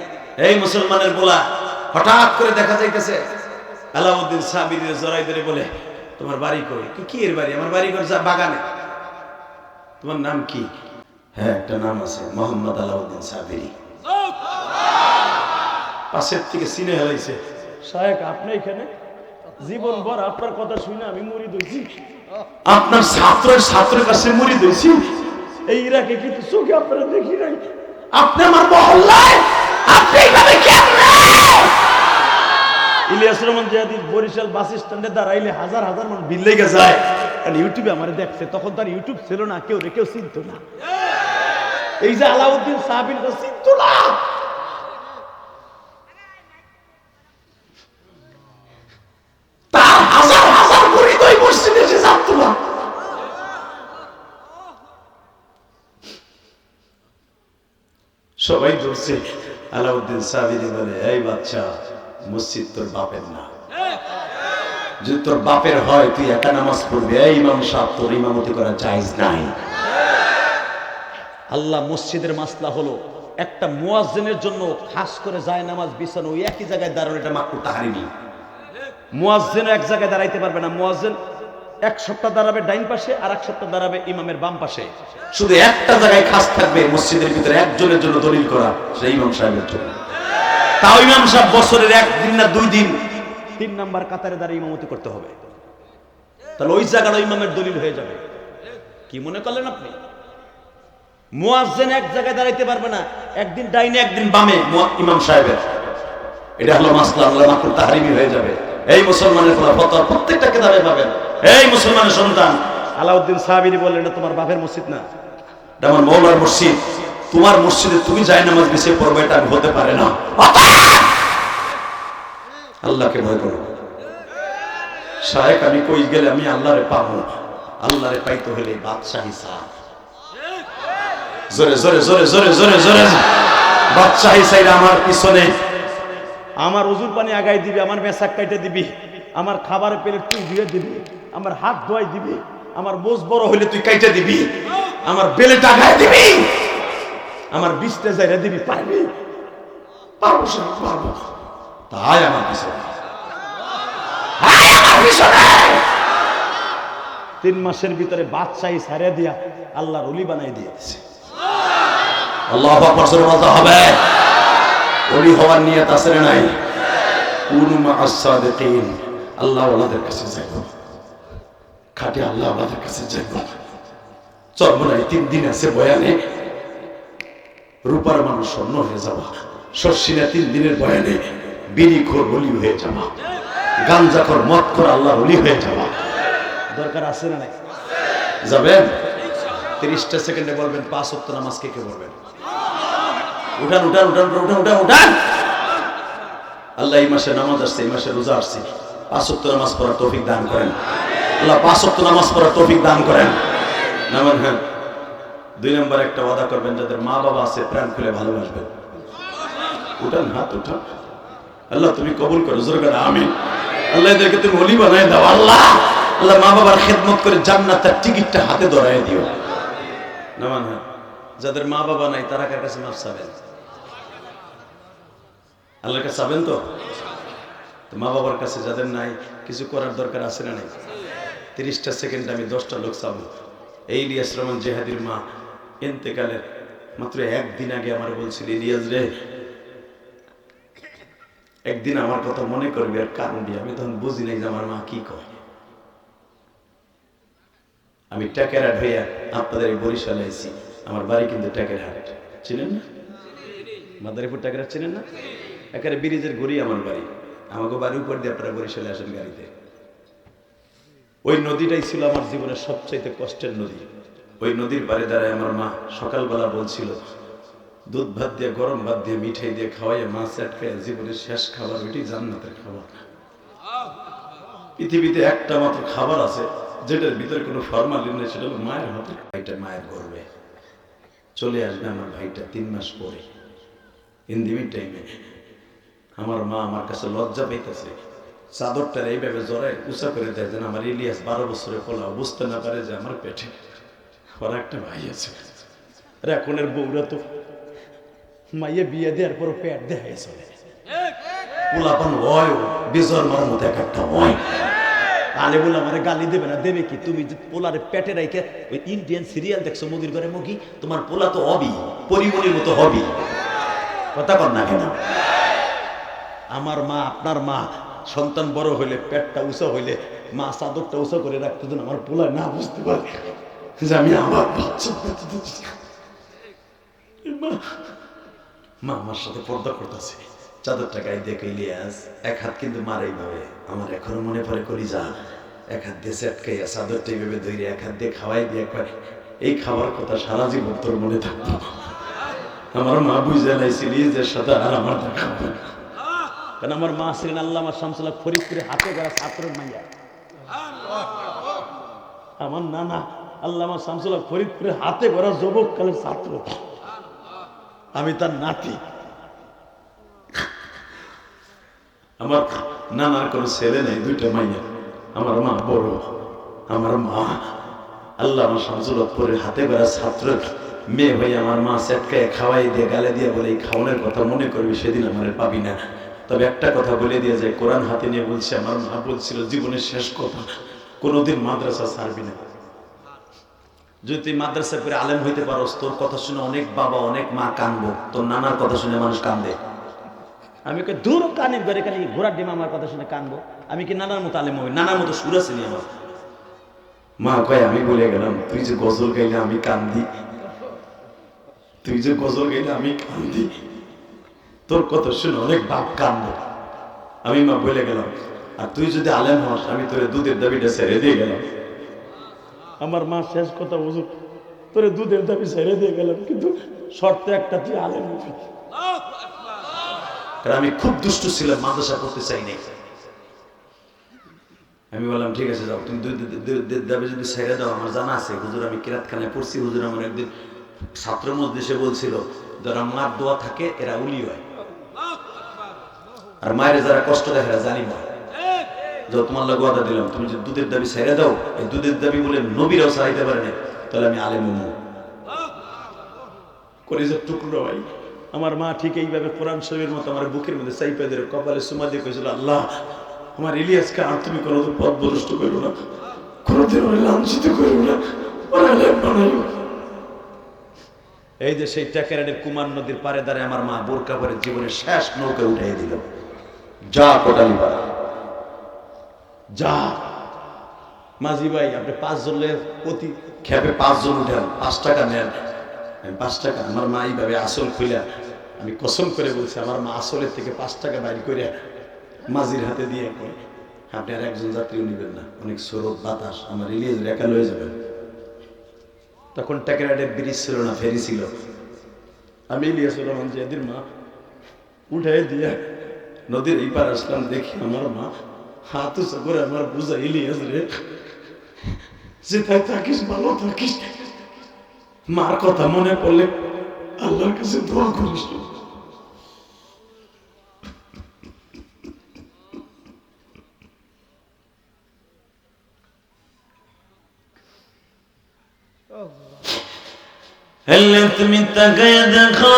এই মুসলমানের বলা হঠাৎ করে দেখা যাইতেছে আলাউদ্দিন সাবিরের জড়াই ধরে বলে, তোমার বাড়ি কই? কি এর বাড়ি? আমার বাড়ি করে বাগানে। তোমার নাম কি? হ্যাঁ, একটা নাম আছে, মোহাম্মদ আলাউদ্দিন সাবিরি। পাশের থেকে চিনে হেলাইছে, শায়েখ আপনি এখানে? জীবন ভর আপনার কথা শুনে আমি মুরিদ হইছি, আপনার ছাত্রের কাছে মুরিদ হইছি। এই ইরাকে কিন্তু চোখে আপনারা দেখি নাই, আপনি আমার মহল্লায়, আপনি এইভাবে কেমনে? ইলিয়াস রহমান জিহাদি বরিশাল বাস স্ট্যান্ডে দাঁড়াইলে হাজার হাজার মানুষ ভিড় লেগে যায়, কারণ ইউটিউবে আমারে দেখছে। তখন তার ইউটিউব ছিল না, কেউ চিনত না। এই যে আলাউদ্দিন সাহাবীর চিনত না, তার হাজার হাজার মুরিদ ওই মসজিদে এসে জানত না। সবাই ধরছে আলাউদ্দিন সাহাবীরে, বলে এই বাচ্চা, মসজিদ তোর বাপের না, যদি তোর বাপের হয় তুই একা নামাজ পড়বি, এই ইমাম সাহেব তোর ইমামতি করা জায়েজ নাই। আল্লাহ মসজিদের মাসলা হলো একটা মুয়াজ্জিনের জন্য খাস করে যায় নামাজ বিছানো, ওই একই জায়গায় দাঁড়ানো, এটা মাকরুহ তাহরিমি। মুয়াজ্জিন এক জায়গায় দাঁড়াইতে পারবে না, মুয়াজ্জিন এক সপ্তাহ দাঁড়াবে ডাইন পাশে, আর এক সপ্তাহ দাঁড়াবে ইমামের বাম পাশে। শুধু একটা জায়গায় খাস থাকবে মসজিদের ভিতরে একজনের জন্য দলিল করা, সেই ইমাম সাহেবের জন্য। তাও ইমাম সাহেব বছরের একদিন না 2 দিন 3 নাম্বার কাতারে দাঁড়িয়ে ইমামতি করতে হবে, তাহলে ওই জায়গাটা ইমামের দলিল হয়ে যাবে। কি মনে করলেন আপনি? মুয়াজ্জিন এক জায়গায় দাঁড়াইতে পারবে না, একদিন ডাইনে একদিন বামে ইমাম সাহেবের, এটা হলো মাসলা, আল্লাহ মাকরুহ তাহরিমি হয়ে যাবে। এই মুসলমানের ফতোয়া প্রত্যেকটা কিতাবে পাবেন। এই মুসলমানের সন্তান, আলাউদ্দিন সাহাবীরি বললেন, এটা তোমার বাপের মসজিদ না, এটা আমার মওলার মসজিদ। তোমার মসজিদে তুমি যায় নামাজ বিছিয়ে পড়বে, এটা হতে পারে না। আল্লাহকে ভয় করো। শায়েখ আমি কই গেলে আমি আল্লাহরে পাবো, আল্লাহরে পাইতে হলে বাদশাহী চাই। জোরে জোরে জোরে জোরে জোরে জোরে বাদশাহী চাইলে আমার পিছনে আমার ওজুর পানি আগাই দিবি, আমার মেসাক কাইটে দিবি, আমার খাবারের প্লেট তুই ধুয়ে দিবি, আমার হাত ধোয়াই দিবি, আমার মোজ বড় হইলে তুই কাইটে দিবি, আমার বেলেট আগায় দিবি, আমার বিছতে যাইরা দিবি। পারবি? পারবো সে, পারবো। তাই আমার পিছনে 3 মাসের ভিতরে বাদশাহী ছাড়ে দিয়া আল্লাহর ওলি বানাই দিয়েছে। আল্লাহু আকবার জোরে বলতে হবে। ওলি হওয়ার নিয়ত আছে না নাই? কুনু মা'আস সাদিকিন, আল্লাহ ওয়ালাদের কাছে যাইব, খাঁটি আল্লাহ ওয়ালাদের কাছে যাইব। চরমনায় 3 দিন আছে বয়ানে, রূপার মানুষ স্বর্ণ হয়ে যাবা। শর্ষিনা 3 দিনের বয়ানে বিড়িখোর ওলি হয়ে যাবা, গাঞ্জাখোর মদখোর আল্লাহর ওলি হয়ে যাবা। দরকার আছে না নাই? যাবেন? 30টা সেকেন্ডে বলবেন 5 ওয়াক্ত নামাজ কে কে পড়বেন? উঠান উঠান উঠান উঠান উঠান উঠান। আল্লাহ এই মাসে নামাজ আসছে, এই মাসে রোজা আসছে, 5 ওয়াক্ত নামাজ পড়ার তৌফিক দান করেন। আল্লাহ 5 ওয়াক্ত নামাজ পড়ার তৌফিক দান করেন। নামান। হ্যাঁ, 2 নম্বর একটা ওয়াদা করবেন, যাদের মা বাবা আছে প্রাণ খুলে ভালোবাসবেন। উঠান, হাত উঠান। আল্লাহ তুমি কবুল করো, জোরে করে আমিন। আল্লাহ এদেরকে তুমি ওলি বানায় দাও। আল্লাহ আল্লাহ মা বাবার খেদমত করে জান্নাতের টিকিটটা হাতে ধরায় দিও। নামান। হ্যাঁ, যাদের মা বাবা নাই তারা কার কাছে মাফ চাবেন? আল্লাহর কাছে চাবেন তো? মা বাবার কাছে যাদের নাই, কিছু করার দরকার আছে না নাই? 30টা সেকেন্ড আমি 10টা লোক চাবো। এই ইলিয়াস রহমান জিহাদির মা ইন্তেকালের মাত্র একদিন আগে আমার বলছিল, ইলিয়াস রে একদিন আমার কথা মনে করবি আর কারণটি। আমি তখন বুঝি নাই যে আমার মা কি কয়। আমি টেকেরহাট হইয়া আপনাদের এই বরিশালে আইছি। আমার বাড়ি কিন্তু টেকেরহাট, চিনেন না? মাদারীপুর টেকেরহাট চিনেন না? একেবারে ব্রিজের গড়ি আমার বাড়ি। আমাকে বাড়ির উপর দিয়ে আপনারা বরিশালে আসেন গাড়িতে। ওই নদীটাই ছিল আমার জীবনের সবচাইতে কষ্টের নদী। ওই নদীর পাড়ে দাঁড়ায় আমার মা সকালবেলা বলছিল, দুধ ভাত দিয়ে, গরম ভাত দিয়ে, মিঠাই দিয়ে খাওয়াইয়া মাছ আটকায় জীবনের শেষ খাবার ওইটি জান্নাতের খাবার। পৃথিবীতে একটা মাত্র খাবার আছে যেটার ভিতরে কোনো ফরমালিন নেই, সেটা হলো মায়ের হাতে। ভাইটা মায়ের গর্বে চলে আসবে আমার ভাইটা 3 মাস পরে। ইন দি মিন টাইমে আমার মা আমার কাছে লজ্জা পাইতেছে, চাদরটার এইভাবে জড়ায় উঁচা করে দেয় যেন আমার ইলিয়াস 12 বছরের পোলা বুঝতে না পারে যে আমার পেটে ওর একটা ভাই আছে। এখনের বউরা তো মাইয়ে বিয়ে দেওয়ার পর পেট দেখাই চলে, পোলাপান হয় বেজর মার মতো এক একটা হয়। আলে বলে আমার গালি দেবে না, দেবে কি? তুমি যে পোলারে পেটে রাইকে ওই ইন্ডিয়ান সিরিয়াল দেখছো মুদির ঘরে মুখী, তোমার পোলা তো হবি, পরিমণির মতো হবি। কথা কর না কেন? আমার মা, আপনার মা সন্তান বড় হইলে পেটটা উঁচা হইলে মা চাদরটা উঁচা করে রাখতো যেন আমার পোলা না বুঝতে পারে যে আমি আমার বাচ্চা। মা আমার সাথে পর্দা করতেছে, চাদরটা গায়ে দেখে ইলিয়াস এক হাত কিন্তু মারাই ভাবে। আমার এখনো মনে পড়ে করি যা এক হাত দিয়ে আটকাইয়া চাদরটা এইভাবে ধরে এক হাত দিয়ে খাওয়াই দিয়ে একবার এই খাবার কথা সারা জীবন তোর মনে থাকতো। আমার মা বুঝে নাইছিল ইলিয়াসের সাথে আর আমার দেখা হবে না। কারণ আমার মা ছিলেন আল্লামা শামসুল হক ফরিদপুরে হাতে গড়া ছাত্রের মাইয়া। আমার নানা আল্লামা শামসুল হক ফরিদপুরে হাতে গড়া যুবক কালের ছাত্র, আমি তার নাতি। আমার নানার কোনো ছেলে নেই, 2টা মাইয়া। আমার মা বড়। আমার মা আল্লামা শামসুল হক ফরিদপুরের হাতে গড়া ছাত্র মেয়ে হয়ে আমার মা সেটকায় খাওয়াই দিয়ে গালে দিয়ে বলে এই খাওয়ানোর কথা মনে করবি সেদিন আমার পাবি না। তবে একটা কথা বলে দিয়ে যায়, কোরআন হাতে নিয়ে বলছে, আমার মা বলছিল জীবনের শেষ কথা, কোনোদিন মাদ্রাসা ছাড়বি না। যদি তুই মাদ্রাসা করে আলেম হইতে পারস, তোর কথা শুনে অনেক বাবা অনেক মা কানবো, তোর নানার কথা শুনে মানুষ কান্দে। আমি ওকে দূর কানে বেড়ে কানে ঘোড়ার ডিম আমার কথা শুনে কানবো, আমি কি নানার মতো আলেম হবে? নানার মতো সুর আছে নি আমার? মা কয় আমি বলে গেলাম, তুই যে গজল গাইলে আমি কান্দি, তুই যে গজল গাইলে আমি কান্দি, তোর কথা শুনে অনেক বাপ কান্দে। আমি মা বলে গেলাম, আর তুই যদি আলেম হস আমি তোর দুধের দাবিটা ছেড়ে দিয়ে গেলাম। আমার মা শেষ কথা, বুঝুক তোর দুধের দাবি ছেড়ে দিয়ে গেলাম, কিন্তু শর্তে একটা, তুই আলেম হবি। কারণ আমি খুব দুষ্ট ছিলাম, মাদ্রাসা করতে চাই নাই। আমি বললাম ঠিক আছে যাও, তুমি দুধের দাবি যদি ছেড়ে দাও, আমার জানা আছে হুজুর আমি কিরাতখানায় পড়ছি, হুজুর আমার একদিন ছাত্র মজলিসে বলছিল যারা মার দোয়া থাকে এরা উলি হয়, আর মায়ের যারা কষ্ট দেয় এরা জানি না। যাও তোমার লাগে ওয়াদা দিলাম, তুমি যদি দুধের দাবি ছেড়ে দাও, এই দুধের দাবি বলে নবীরাও ছাড়াইতে পারে না, তাহলে আমি আলেম হবো। কলিজার টুকরো ভাই, আমার মা ঠিক এইভাবে কোরআন শরীফের মতো আমার বুকের মধ্যে চাইপা দিয়ে কপালে সুমা দিয়ে কইছিল, আল্লাহ আমার ইলিয়াসকে আর তুমি কোনোদিন পথ ভ্রষ্ট করো না, কোনোদিন ওরা লাঞ্ছিত করো না, ওরা আলেম বানাইও। এই যে সেই টেকেরহাটের কুমার নদীর পারে দাঁড়ায় আমার মা বোরকা পরে জীবনের শেষ নৌকা উঠাই দিল, যা কোটালি পাড়া যা। মাঝি ভাই আপনি 5 জন প্রতি খেপে 5 জন উঠেন, 5 টাকা নেন। 5 টাকা আমার মা এইভাবে আসল খুলে, আমি কসম করে বলছি, আমার মা আসলের থেকে 5 টাকা বাইর করে মাঝির হাতে দিয়ে কয়, আপনি আর একজন যাত্রীও নেবেন না, অনেক স্রোত বাতাস, আমার ইলিয়াস একা লয়ে যাবেন। তখন টেকেরহাটের ব্রিজ ছিল না, ফেরি ছিল। আমি ইলিয়াসুর রহমান জিয়াদির মা উঠাই দিয়ে নদীর এই পার আসলাম, দেখি আমার মা হাত উঁচা করে আমার বুঝা, ইলিয়াস রে যেথায় থাকিস ভালো থাকিস, মার কথা মনে পড়লে আল্লাহর কাছে দোয়া করিস। তুমি তাকায় দেখো,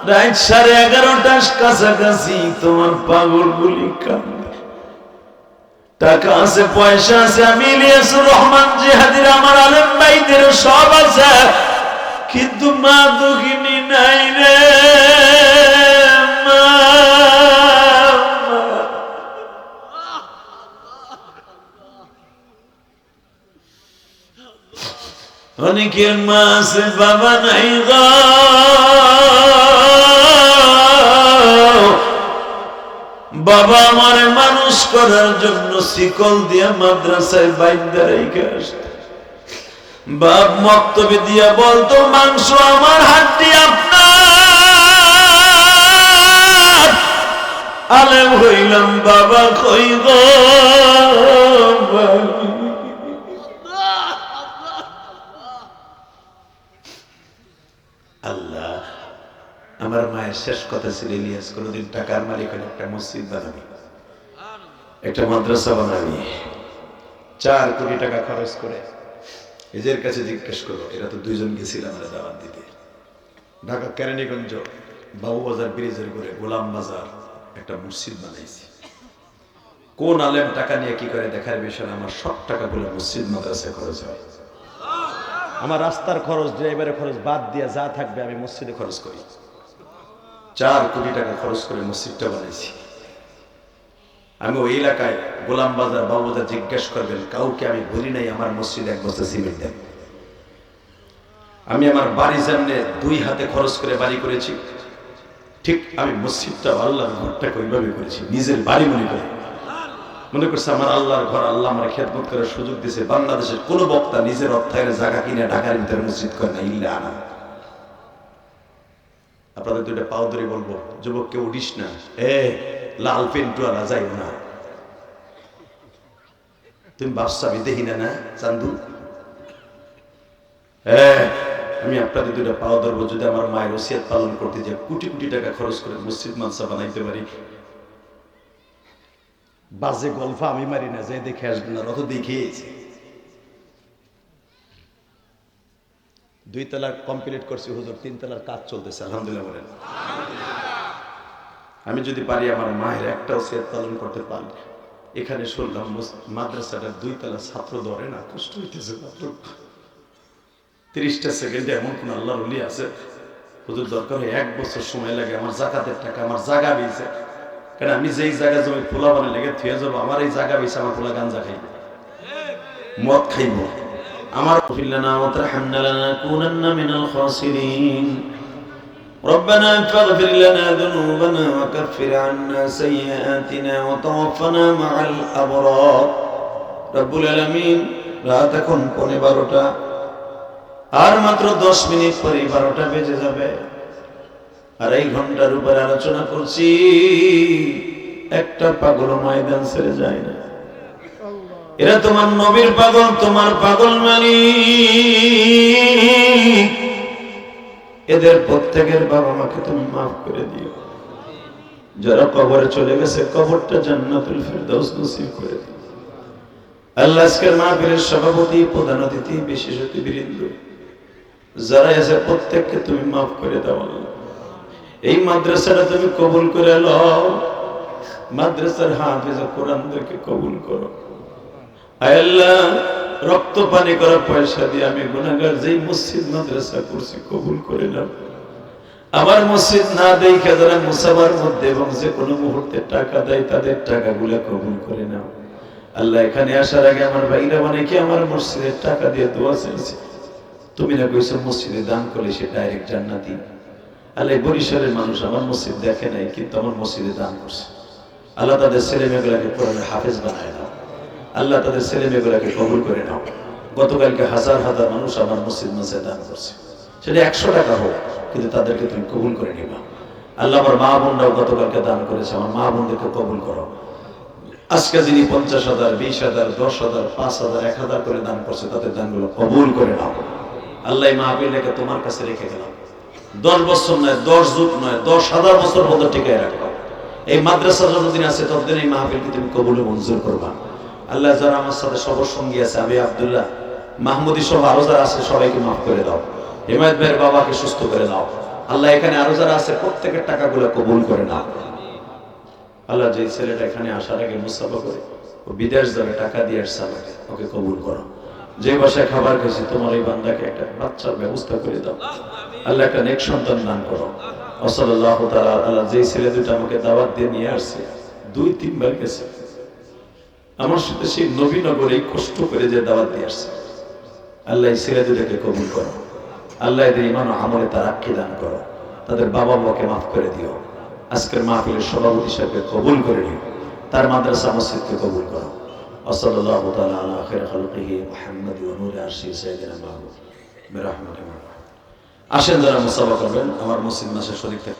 রাত 11:30টার কাছাকাছি তোমার পাগল গুলি কান্দে। টাকা আছে, পয়সা আছে, আমি ইলিয়াসুর রহমান জিহাদির আমার আলেম ভাইদের সব আছে, কিন্তু মা দুঃখিনী নাই রে মা। অনেকের মা আছে বাবা নাই গো, বাবা আমারে মানুষ করার জন্য শিকল দিয়া মাদ্রাসায় বাইন্দা রেখে আসতো। বাপ মক্তবে দিয়া বলতো মাংস আমার হাড্ডি আপনার। আলেম হইলাম বাবা কই গো। আল্লাহ, আমার মায়ের শেষ কথা ছিল ইলিয়াস কোনদিন টাকার মালিক হলে একটা মসজিদ বানাবি, একটা মাদ্রাসা বানাবি। 4 কোটি টাকা খরচ করে এদের কাছে জিজ্ঞেস করো, এরা তো দুইজন গেছিল আমরা দাওয়াত দিতে। ঢাকা কেরানীগঞ্জ বাবুবাজার ব্রিজের করে গোলাম বাজার একটা মসজিদ বানাইছি। কোন আলেম টাকা নিয়ে কি করে দেখার বিষয় না, আমার সব টাকাগুলো মসজিদ মাদ্রাসায় খরচ হয়। আমার রাস্তার খরচ, ড্রাইভারের খরচ বাদ দিয়ে যা থাকবে আমি মসজিদে খরচ করি। 4 কোটি টাকা খরচ করে মসজিদটা বানাইছি। আমি ওই এলাকায় গোলাম বাজার বাবুবাজার জিজ্ঞেস করবেন, কাউকে আমি বলি নাই আমার মসজিদে 1 বস্তা সিমেন্ট দেন। আমি আমার বাড়ির সামনে 2 হাতে খরচ করে বাড়ি করেছি, ঠিক আমি মসজিদটা আল্লাহর ঘরটাকে ওইভাবে করেছি, নিজের বাড়ি মনে করে। মনে করছে আমার আল্লাহর ঘর, আল্লাহ আমার খেদমত করার সুযোগ দিয়েছে। বাংলাদেশের কোন বক্তা নিজের অর্থায়নের জায়গা কিনে ঢাকার ভিতরে মসজিদ করে না, ইল্লা আনা। আপনাদের 2টা পাও ধরে বলবো, যুবক কেউ উঠিস না, লাল পেন্টুয়ালা যাইব না। তুমি বাদশা আমি দেখি না চান্দু। আমি আপনাদের 2টা পাও ধরবো, যদি আমার মায়ের ওসিয়ত পালন করতে যে কোটি কোটি টাকা খরচ করে মসজিদ মাদ্রাসা বানাইতে পারি। বাজে গল্প আমি মারি না, যে দেখে আসবেন না, রত দেখিয়েছি। 2 তলা কমপ্লিট করছি হুজুর, 3 তলার কাজ চলতেছে, আলহামদুলিল্লাহ বলেন। আমি যদি পারি আমার মায়ের একটা ওসিয়ত পালন করতে পারি। এখানে শুনলাম মাদ্রাসাটার 2 তলা ছাত্র ধরে না, কষ্ট হইতেছে। 30টা সেকেন্ডে এমন কোন আল্লাহর ওলি আছে হুজুর দরকার হয় 1 বছর সময় লাগে, আমার জাকাতের টাকা আমার জায়গা বেঁচে। কারণ আমি যেই জায়গা জমি পোলা বানে লেগে থুয়ে যাবো, আমার এই জায়গা বেঁচে আমার পোলা গাঞ্জা খাইব, মদ খাইব। আমার ربنا فاغفر لنا ذنوبنا وكفر عنا سيئاتنا وتوفنا مع الأبرار رب العالمين। রাত এখন 12টা, আর মাত্র 10 মিনিট পরে 12টা বেজে যাবে। 2.5 ঘন্টার উপর আলোচনা করছি, একটা পাগল ময়দান ছেড়ে যায় না। এরা তোমার নবীর পাগল, তোমার পাগল মালিক। এদের প্রত্যেকের বাবা মাকে তুমি মাফ করে দিও। যারা কবরে চলে গেছে, কবরটা জান্নাতুল ফেরদাউস নসিব করে দিও। আল্লাহ, আজকের মাহফিলের সভাপতি, প্রধান অতিথি, বিশেষ অতিথিবৃন্দ যারা আছে প্রত্যেককে তুমি মাফ করে দাও আল্লাহ। এই মাদ্রাসাটা তুমি কবুল করে লও। মাদ্রাসার হাফেজ কোরআনদেরকে কবুল করো। আয় আল্লাহ, রক্ত পানি করা পয়সা দিয়ে আমি গুনাহগার, যেই মসজিদ মাদ্রাসা করছি কবুল করে নাও। আমার মসজিদ না দেখে যারা মুসাবার মধ্যে এবং যে কোনো মুহূর্তে টাকা দেয়, তাদের টাকাগুলো কবুল করে নাও আল্লাহ। এখানে আসার আগে আমার ভাইরা অনেকে আমার মসজিদের টাকা দিয়ে দোয়া চাইছে। তুমি না কইছো মসজিদে দান করলে সে ডাইরেক্ট জান্নাতি। আল্লাহ, বরিশালের মানুষ আমার মসজিদ দেখে নাই, কিন্তু আমার মসজিদে দান করছে। আল্লাহ, তাদের ছেলে মেয়েগুলাকে কোরআনের হাফেজ বানায় দাও আল্লাহ, তাদের ছেলে মেয়েগুলাকে কবুল করে নাও। গতকালকে হাজার হাজার মানুষ আমার মসজিদ মাসে দান করছে, সেটা 100 টাকা হোক, কিন্তু তাদেরকে তুমি কবুল করে নিবা আল্লাহ। আমার মা বোনরাও গতকালকে দান করেছে, আমার মা বোনদেরকে কবুল করো। আজকে যিনি 50,000, 20,000, 10,000, 5,000, 1,000 করে দান করছে, তাদের দানগুলো কবুল করে নাও আল্লাহ। এই মাহফিলটাকে তোমার কাছে রেখে গেলাম, 10 বছর নয়, 10 যুগ নয়, 10,000 বছর পর্যন্ত টিকায় রাখো। এই মাদ্রাসা যতদিন আছে ততদিন এই মাহফিলকে তুমি কবুলে মঞ্জুর করবা আল্লাহ। যারা আমার সাথে সবার সঙ্গী আছে, আমি আব্দুল্লাহ মাহমুদি সহ আরো যারা আছে, সবাইকে মাফ করে দাও। হিমায়ত ভাইয়ের বাবাকে সুস্থ করে দাও আল্লাহ। এখানে আরো যারা আছে প্রত্যেকের টাকাগুলো কবুল করে নাও আল্লাহ। যে ছেলেটা এখানে আসার আগে মুসাফা করে ও বিদেশ যাবে, টাকা দিয়ে আসছে, ওকে কবুল করো। যে বাসায় খাবার খেয়েছি তোমার এই বান্দাকে একটা বাচ্চার ব্যবস্থা করে দাও। আল্লাহ একটা নেক সন্তান দান করো। সাল্লাল্লাহু তাআলা আলা যে ছেলে দুটো আমাকে দাওয়াত দিয়ে নিয়ে আসছে 2-3 বার গেছে আমার সাথে, সেই নবীনগরে কষ্ট করে যে দাওয়াত দিয়ে আসছে। আল্লাহ এই ছেলে দুটোকে কবুল করো। আল্লাহ এদের ঈমান ও আমলে তারাক্কি দান করো। তাদের বাবা মাকে মাফ করে দিও। আজকের মাহফিলের সভাপতি সাহেবকে কবুল করে নিও। তার মাদ্রাসা মসজিদকে কবুল করো। সাল্লাল্লাহু তাআলা আলা খায়রি খালকিহি মুহাম্মদ ওয়া নূরি আরশি সাইয়্যিদিনা মাহমুদ বিরহমাতিকা। আসেন যারা মুসাফা করবেন আমার মসজিদ মাসে শরীক থাকবেন।